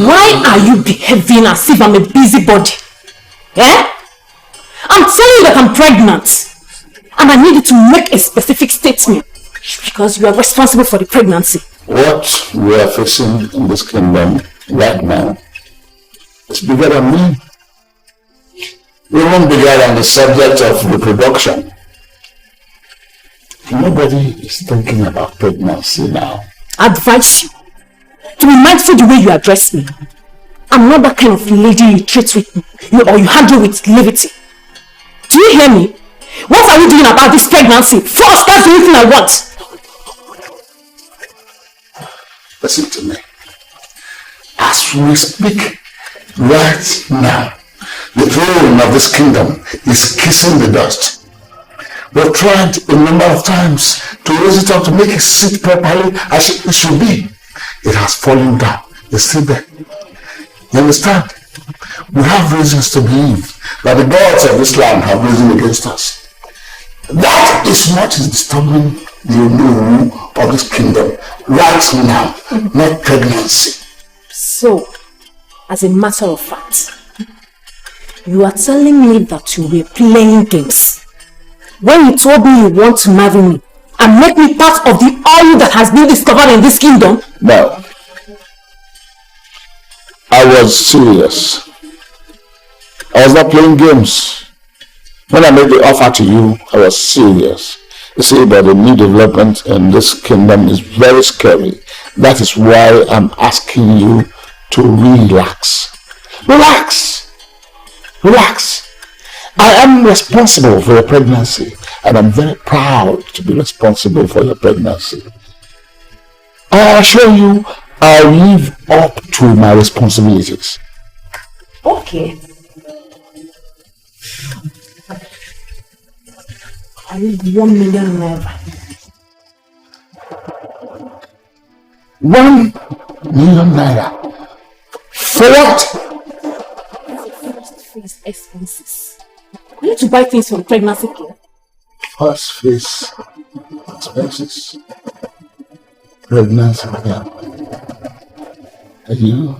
Why are you behaving as if I'm a busybody? Eh? I'm telling you that I'm pregnant. And I need you to make a specific statement. Because you are responsible for the pregnancy. What we are facing in this kingdom right now is bigger than me. Even bigger than the subject of reproduction. Nobody is thinking about pregnancy now. I advise you to be mindful the way you address me. I'm not that kind of lady you treat with or you handle with levity. Do you hear me? What are we doing about this pregnancy? First, that's the only thing I want. Listen to me. As we speak right now, the throne of this kingdom is kissing the dust. We've tried a number of times to raise it up to make it sit properly as it should be. It has fallen down. It's still there. You understand? We have reasons to believe that the gods of this land have risen against us. That is what is disturbing the rule of this kingdom right now, not pregnancy. So, as a matter of fact, you are telling me that you were playing games when you told me you want to marry me and make me part of the oil that has been discovered in this kingdom? No. I was serious. I was not playing games. When I made the offer to you, I was serious. You see, that the new development in this kingdom is very scary. That is why I'm asking you to relax. Relax! Relax! I am responsible for your pregnancy, and I'm very proud to be responsible for your pregnancy. I assure you, I live up to my responsibilities. Okay. I need 1 million naira. 1 million naira? For what? First phase expenses. I need to buy things from pregnancy care. First phase expenses. Pregnancy care. Are you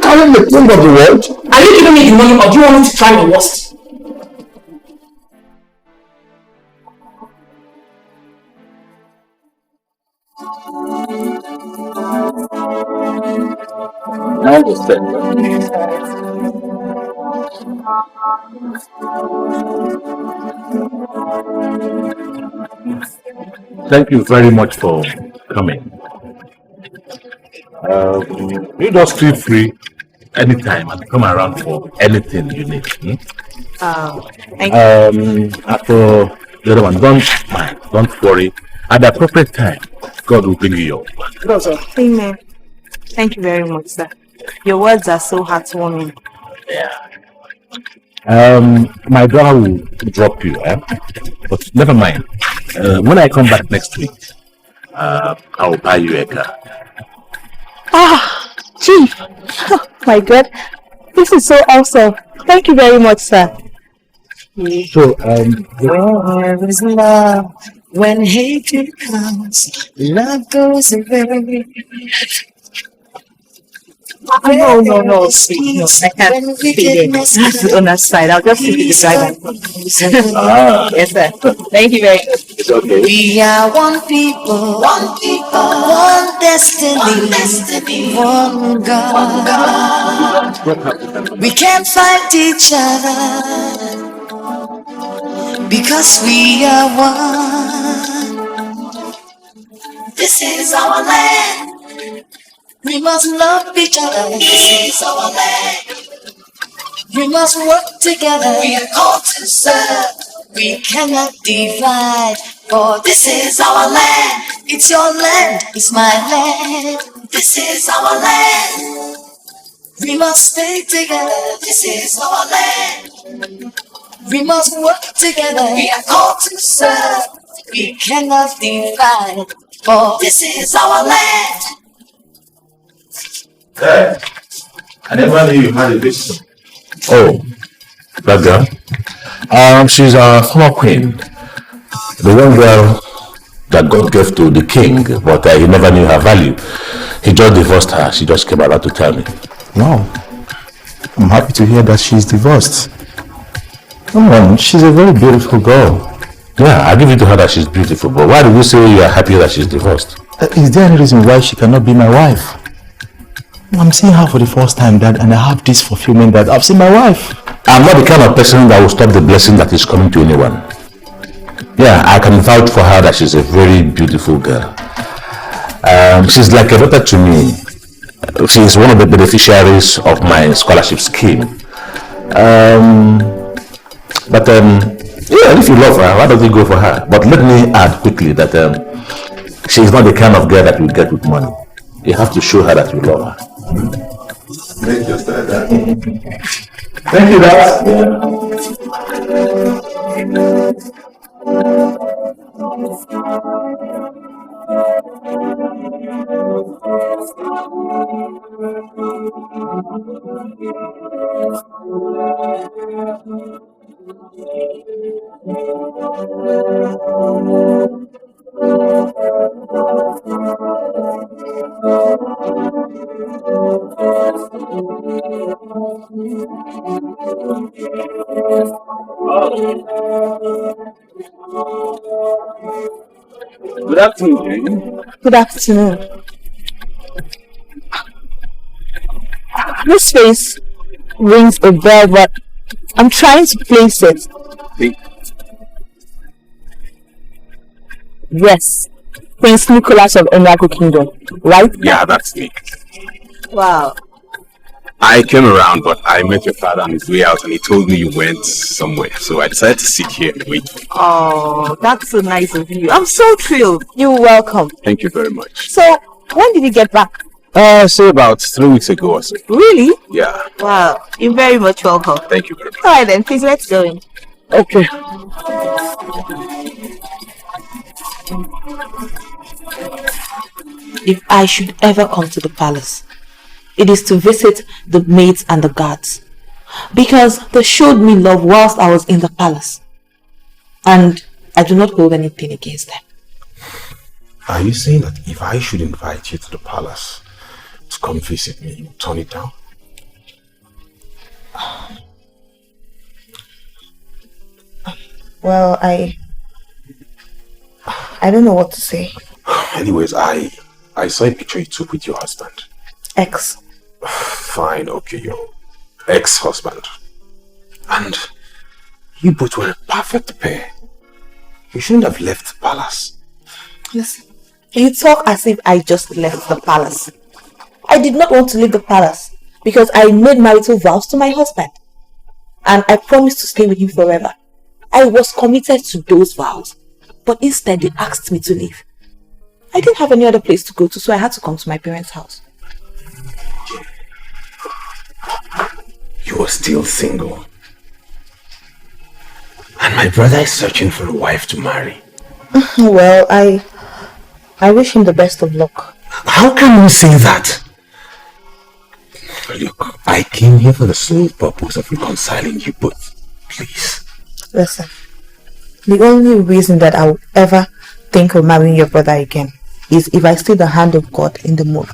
carrying the king of the world? Are you giving me the money or do you want me to try my worst? I understand. Thank you very much for coming. You just feel free anytime and come around for anything you need. Thank you. After the other one, don't mind, don't worry. At the appropriate time, God will bring you your back. Amen. Thank you very much, sir. Your words are so heartwarming. Yeah. My daughter will drop you, but never mind. When I come back next week, I'll buy you a car. Ah, Chief! Oh my God, this is so awesome. Thank you very much, sir. So, War is love when hatred comes. Love goes away. No. I can't stay there. That's the owner's side. I'll just sit in the driver. Yes, sir. Thank you very much. It's okay. We are one people, one destiny, one God. We can't fight each other because we are one. This is our land. We must love each other. This is our land. We must work together. We are called to serve. We cannot divide. For this is our land. It's your land. It's my land. This is our land. We must stay together. This is our land. We must work together. We are called to serve. We cannot divide. For this is our land. Hey, I never knew you had a visitor. Oh, that girl? She's a former queen. The one girl that God gave to the king, but he never knew her value. He just divorced her. She just came around to tell me. Wow. I'm happy to hear that she's divorced. Come on, she's a very beautiful girl. Yeah, I give it to her that she's beautiful, but why do you say you are happy that she's divorced? Is there any reason why she cannot be my wife? I'm seeing her for the first time, Dad, and I have this fulfillment that I've seen my wife. I'm not the kind of person that will stop the blessing that is coming to anyone. Yeah, I can vouch for her that she's a very beautiful girl. She's like a daughter to me. She's one of the beneficiaries of my scholarship scheme. Yeah, if you love her, why don't you go for her? But let me add quickly that she's not the kind of girl that you get with money. You have to show her that you love her. Just that. Thank you, Dad. Good afternoon. Good afternoon. This face rings a bell, but I'm trying to place it. Yes, Prince Nicholas of Enyaku Kingdom, right? Yeah, that's me. Wow. I came around, but I met your father on his way out and he told me you went somewhere. So I decided to sit here and wait. Oh, that's so nice of you. I'm so thrilled. You're welcome. Thank you very much. So, when did you get back? Say about 3 weeks ago or so. Really? Yeah. Wow, you're very much welcome. Thank you very much. Alright then, please let's go in. Okay. If I should ever come to the palace, it is to visit the maids and the guards, because they showed me love whilst I was in the palace, and I do not hold anything against them. Are you saying that if I should invite you to the palace to come visit me, you turn it down? Well, I don't know what to say. Anyways, I saw a picture you took with your husband. Ex. Fine, okay, your ex-husband. And you both were a perfect pair. You shouldn't have left the palace. Listen, you talk as if I just left the palace. I did not want to leave the palace because I made marital vows to my husband. And I promised to stay with him forever. I was committed to those vows. But instead they asked me to leave. I didn't have any other place to go to, so I had to come to my parents' house. You are still single. And my brother is searching for a wife to marry. Well, I wish him the best of luck. How can you say that? Look, I came here for the sole purpose of reconciling you both. Please. Listen, the only reason that I would ever think of marrying your brother again is if I see the hand of God in the move.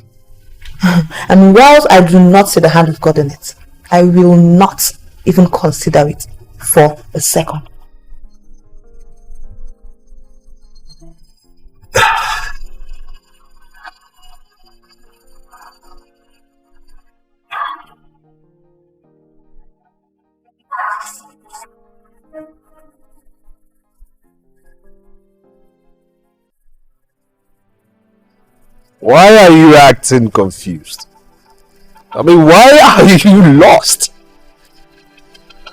And whilst I do not see the hand of God in it, I will not even consider it for a second. Why are you acting confused? I mean, why are you lost?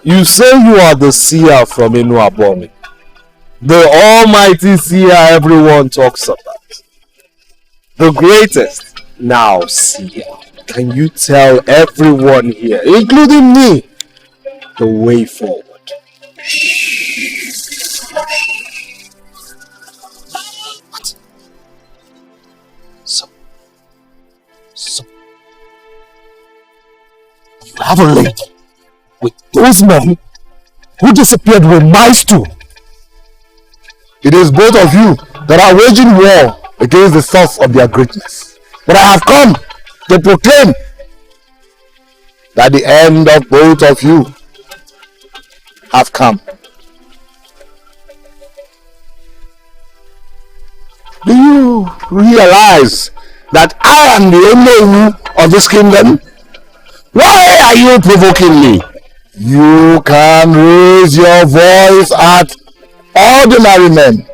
You say you are the seer from Ifeadigo, the almighty seer everyone talks about, the greatest now seer. Can you tell everyone here, including me, the way forward? What? So you have a link with those men who disappeared with my stool. It is both of you that are waging war against the source of their greatness. But I have come to proclaim that the end of both of you have come. Do you realize that I am the only of this kingdom? Why are you provoking me? You can raise your voice at ordinary men,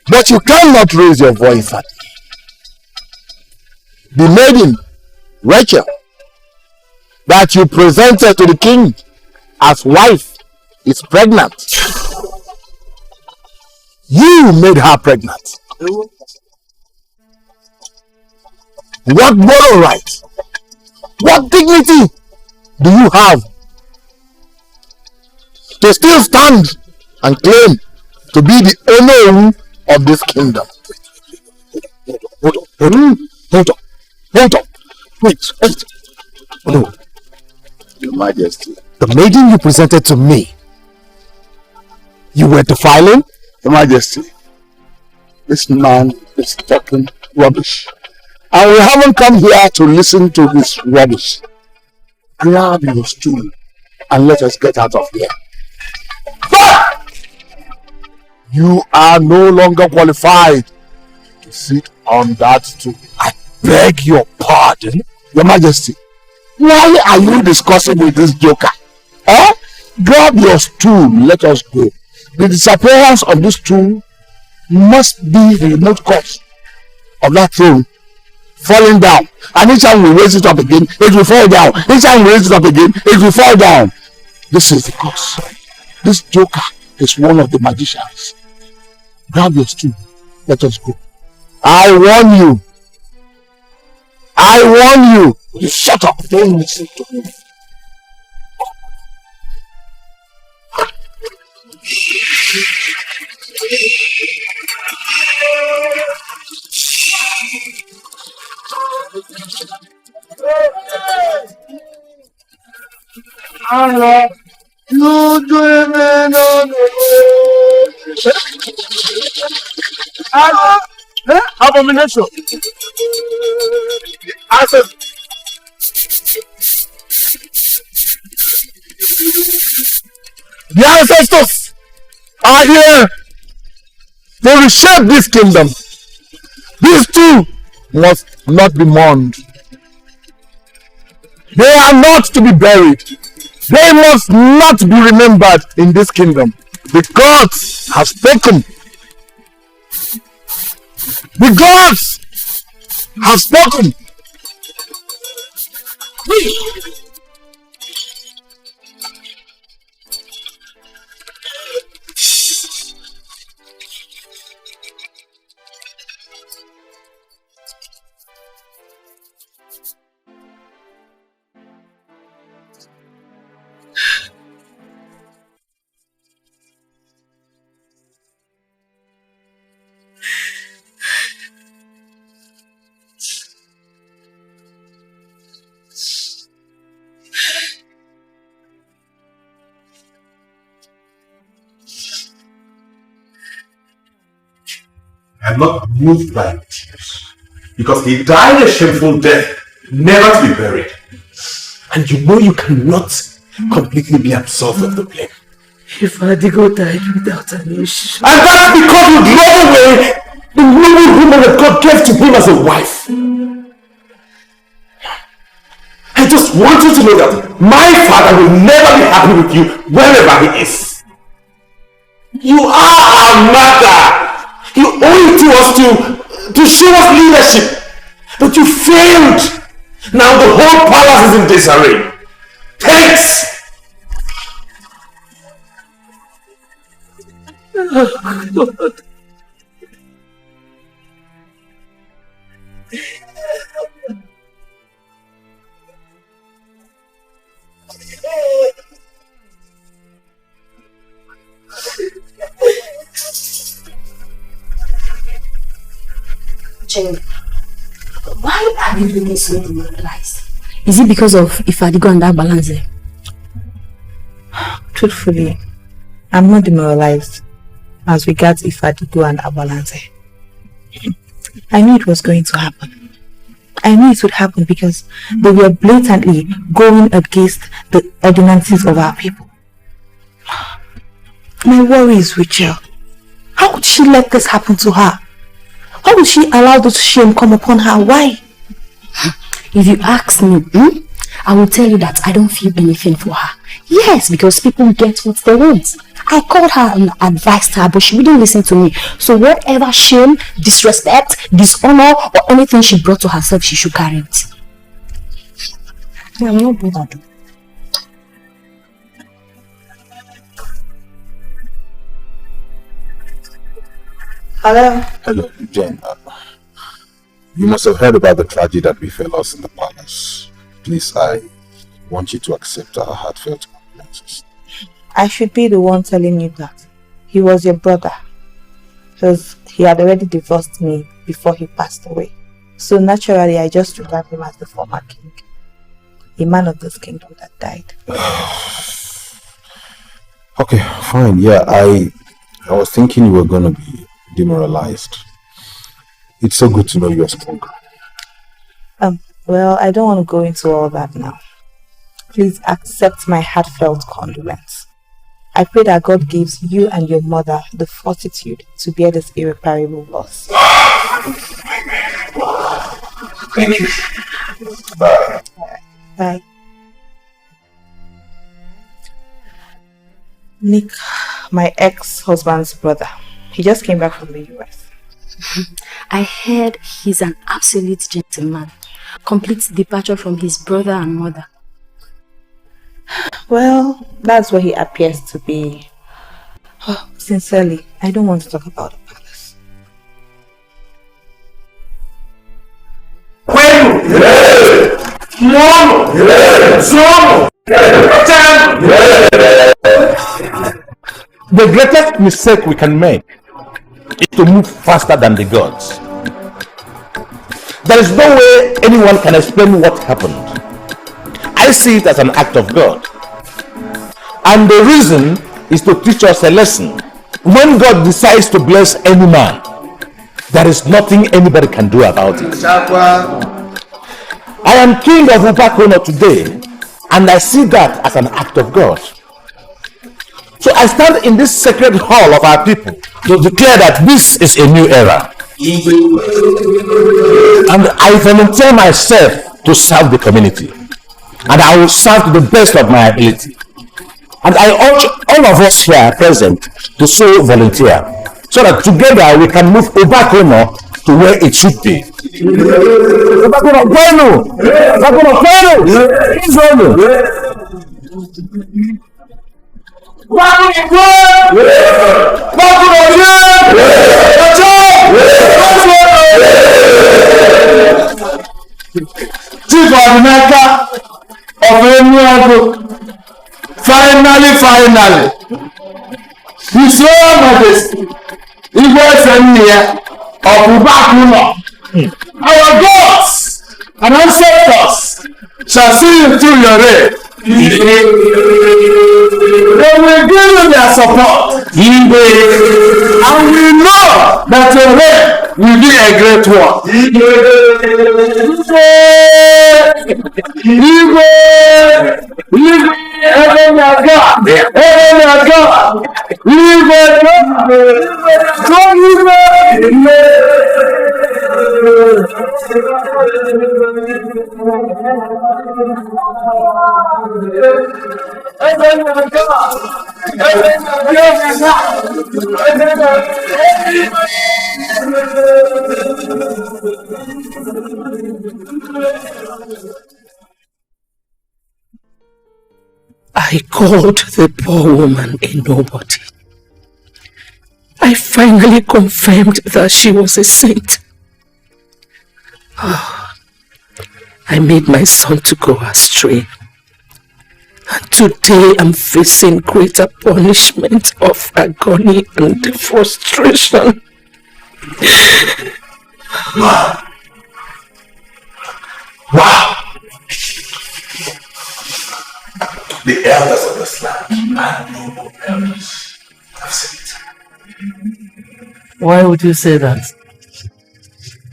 but you cannot raise your voice at me. The maiden, Rachel, that you presented to the king as wife, is pregnant. You made her pregnant. What moral right, what dignity do you have to still stand and claim to be the owner of this kingdom? Hold on. Wait. No. Your Majesty. The maiden you presented to me, you were defiling? Your Majesty, this man is talking rubbish. And we haven't come here to listen to this rubbish. Grab your stool and let us get out of here. But you are no longer qualified to sit on that stool. I beg your pardon, Your Majesty. Why are you discussing with this joker? Grab your stool, let us go. The disappearance of this stool must be the remote cause of that throne falling down. And each time we raise it up again, it will fall down. Each time we raise it up again, it will fall down. This is the cause. This joker is one of the magicians. Grab your stool, let us go. I warn you. You shut up. Don't listen to me. Abomination. The ancestors are here to reshape this kingdom. These two must not be mourned. They are not to be buried. They must not be remembered in this kingdom. The gods have spoken. The gods have spoken. I'm not moved by tears. Because he died a shameful death, never to be buried. And you know you cannot completely be absolved of the blame. Ifeadigo died without an issue. And that's because you drove away the noble woman that God gave to him as a wife. I just want you to know that my father will never be happy with you wherever he is. You are our mother. You owe it to us to show us leadership. But you failed. Now the whole palace is in disarray. Thanks. Oh, God. Jane, why are you looking so demoralized? Is it because of Ifeadigo and that balance? Truthfully, I'm not demoralized as regards Ifeadigo and Abalance. I knew it was going to happen. I knew it would happen because they were blatantly going against the ordinances of our people. My worry is Rachel. How could she let this happen to her? How would she allow this shame come upon her? Why? If you ask me, I will tell you that I don't feel anything for her. Yes, because people get what they want. I called her and advised her, but she wouldn't listen to me. So whatever shame, disrespect, dishonor, or anything she brought to herself, she should carry it. I'm not bothered. Hello? Hello, Jane. You must have heard about the tragedy that befell us in the palace. Please, I want you to accept our heartfelt condolences. I should be the one telling you that. He was your brother. Because he had already divorced me before he passed away. So naturally, I just regard him as the former king. A man of this kingdom that died. Okay, fine. Yeah, I was thinking you were going to be demoralized. It's so good to know you are stronger. Well, I don't want to go into all that now. Please accept my heartfelt condolence. I pray that God gives you and your mother the fortitude to bear this irreparable loss. Bye. Bye. Nick, my ex-husband's brother. He just came back from the US. I heard he's an absolute gentleman. Complete departure from his brother and mother. Well, that's what he appears to be. Oh, sincerely, I don't want to talk about the palace. The greatest mistake we can make is to move faster than the gods. There is no way anyone can explain what happened. I see it as an act of God. And the reason is to teach us a lesson. When God decides to bless any man, there is nothing anybody can do about it. I am king of Obak today, and I see that as an act of God. So I stand in this sacred hall of our people to declare that this is a new era. And I volunteer myself to serve the community. And I will serve to the best of my ability. And I urge all of us here present to so volunteer, so that together we can move Obak to where it should be. Chief Adinaka of Ezruonye, finally, His Royal Majesty, Ifeadigo of Obak, our gods and ancestors shall see you through your reign. They will give you their support. And we know that your reign will be a great one. I called the poor woman a nobody. I finally confirmed that she was a saint. Oh, I made my son to go astray. And today I'm facing greater punishment of agony and frustration. Wow! Wow! The elders of this land are noble elders. I've said it. Why would you say that?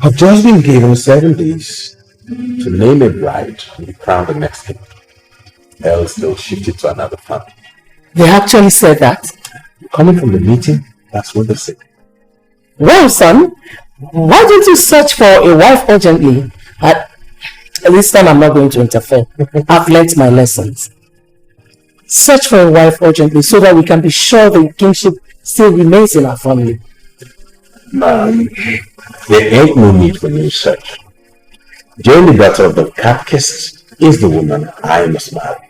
I've just been given 7 days to name a bride and crown the next king. Else they'll shift it to another family. They actually said that? Coming from the meeting, that's what they said. Well, son, why don't you search for a wife urgently? At this time I'm not going to interfere. I've learnt my lessons. Search for a wife urgently so that we can be sure the kingship still remains in our family. Man, there ain't no need for new search. The only daughter of the catechist is the woman I must marry.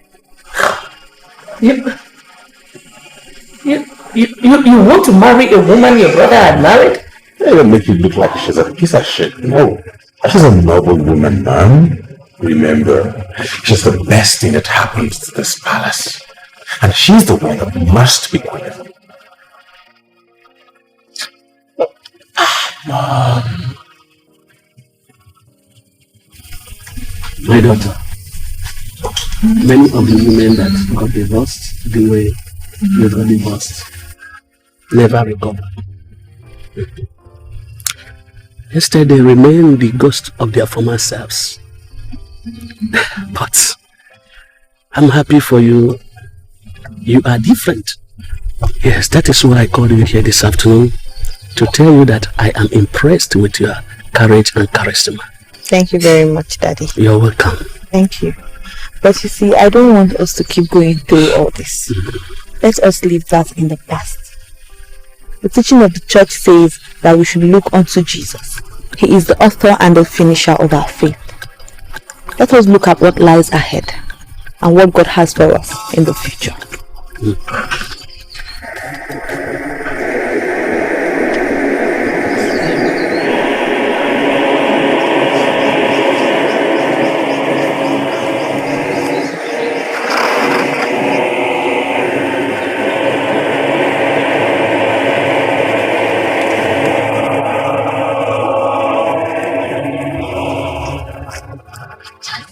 You want to marry a woman your brother had married? They don't make you look like she's a piece of shit. No, she's a noble woman, man. Remember, she's the best thing that happened to this palace. And she's the one that must be queen. My daughter, many of the women that got divorced the way you got divorced never recovered. Instead, they remain the ghost of their former selves. But I'm happy for you. You are different. Yes, that is why I called you here this afternoon, to tell you that I am impressed with your courage and charisma. Thank you very much, Daddy. You're welcome. Thank you. But you see, I don't want us to keep going through all this. Let us leave that in the past. The teaching of the church says that we should look unto Jesus. He is the author and the finisher of our faith. Let us look at what lies ahead and what God has for us in the future.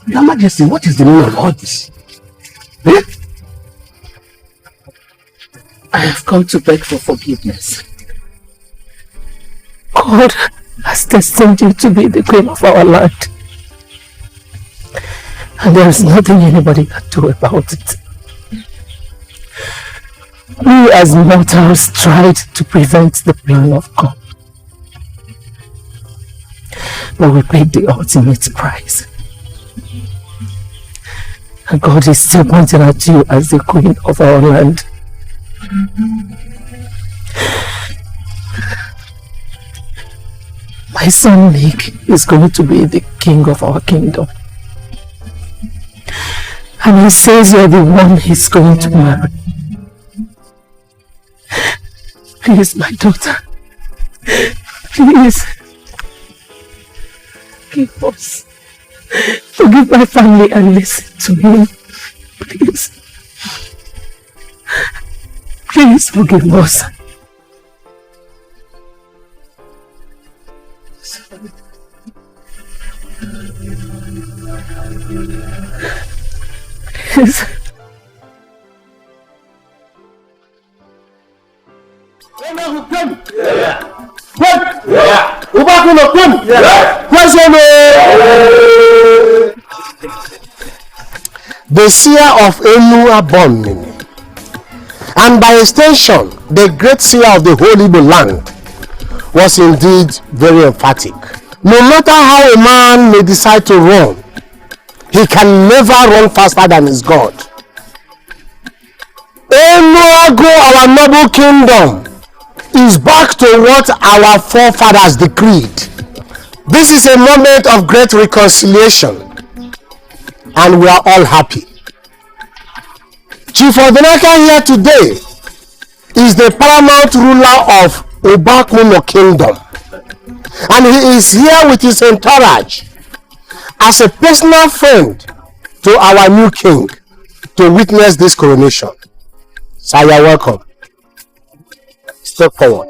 Your Majesty, what is the meaning of all this? Eh? I have come to beg for forgiveness. God has destined you to be the queen of our land. And there is nothing anybody can do about it. We as mortals tried to prevent the plan of God. But we paid the ultimate price. And God is still pointing at you as the queen of our land. My son Nick is going to be the king of our kingdom. And he says you're the one he's going to marry. Please, my daughter. Please. Forgive us. Forgive my family and listen to me. Please. Please forgive us. Please. Obak! The seer of Enua Bonmini, and by extension, the great seer of the whole Igbo land, was indeed very emphatic. No matter how a man may decide to run, he can never run faster than his God. Enuago, our noble kingdom, is back to what our forefathers decreed. This is a moment of great reconciliation, and we are all happy. Chief Odinaka here today is the paramount ruler of Obak Kingdom, and he is here with his entourage as a personal friend to our new king to witness this coronation. So you are welcome. Step forward.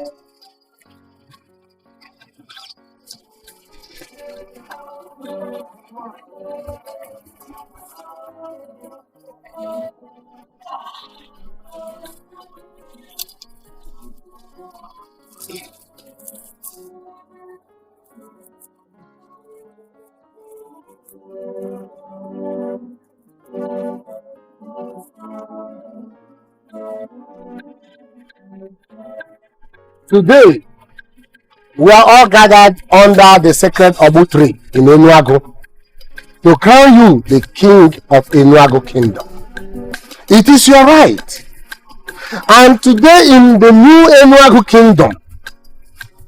Today, we are all gathered under the sacred Obu tree in Enuago to crown you the king of Enuago Kingdom. It is your right. And today in the new Enuago Kingdom,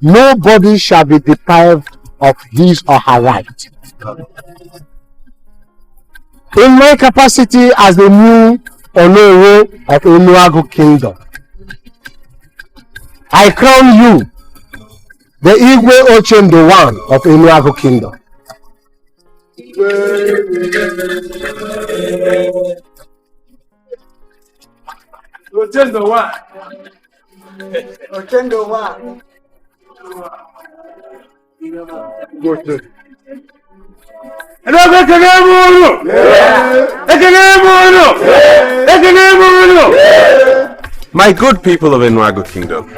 nobody shall be deprived of his or her right. In my capacity as the new Onoro of Enuago Kingdom, I crown you the Igwe Ochendo one of Enuago Kingdom. Ochendo one. Ochendo one. My good people of Enuago Kingdom,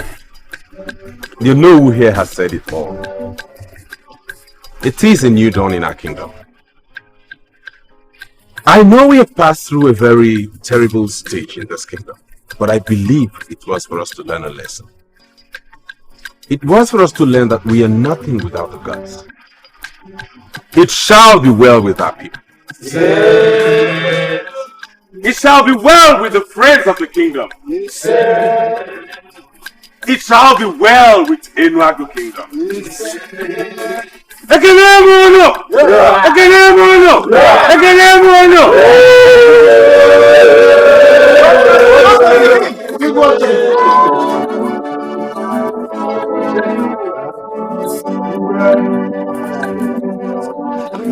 you know who here has said it all. It is a new dawn in our kingdom. I know we have passed through a very terrible stage in this kingdom, but I believe it was for us to learn a lesson. It was for us to learn that we are nothing without the gods. It shall be well with our people. It shall be well with the friends of the kingdom. It shall be well with Enuago Kingdom.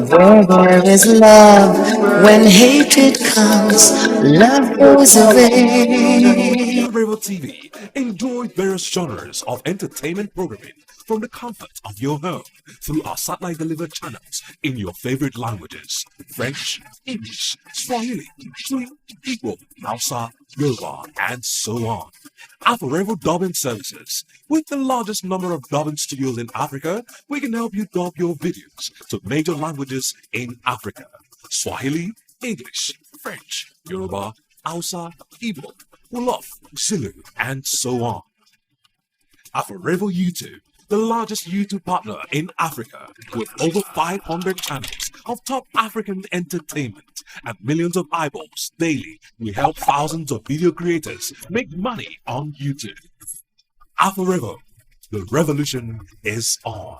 Where there is love, when hatred comes, love goes away. Rainbow TV, enjoy various genres of entertainment programming from the comfort of your home through our satellite delivered channels in your favorite languages: French, English, Swahili, Twi, Igbo, Hausa, Yoruba, and so on. Our Forever Dubbing Services. With the largest number of dubbing studios in Africa, we can help you dub your videos to major languages in Africa: Swahili, English, French, Yoruba, Hausa, Igbo, Wolof, Zulu, and so on. Our Forever YouTube, the largest YouTube partner in Africa, with over 500 channels of top African entertainment and millions of eyeballs daily. We help thousands of video creators make money on YouTube. Our Forever, the revolution is on.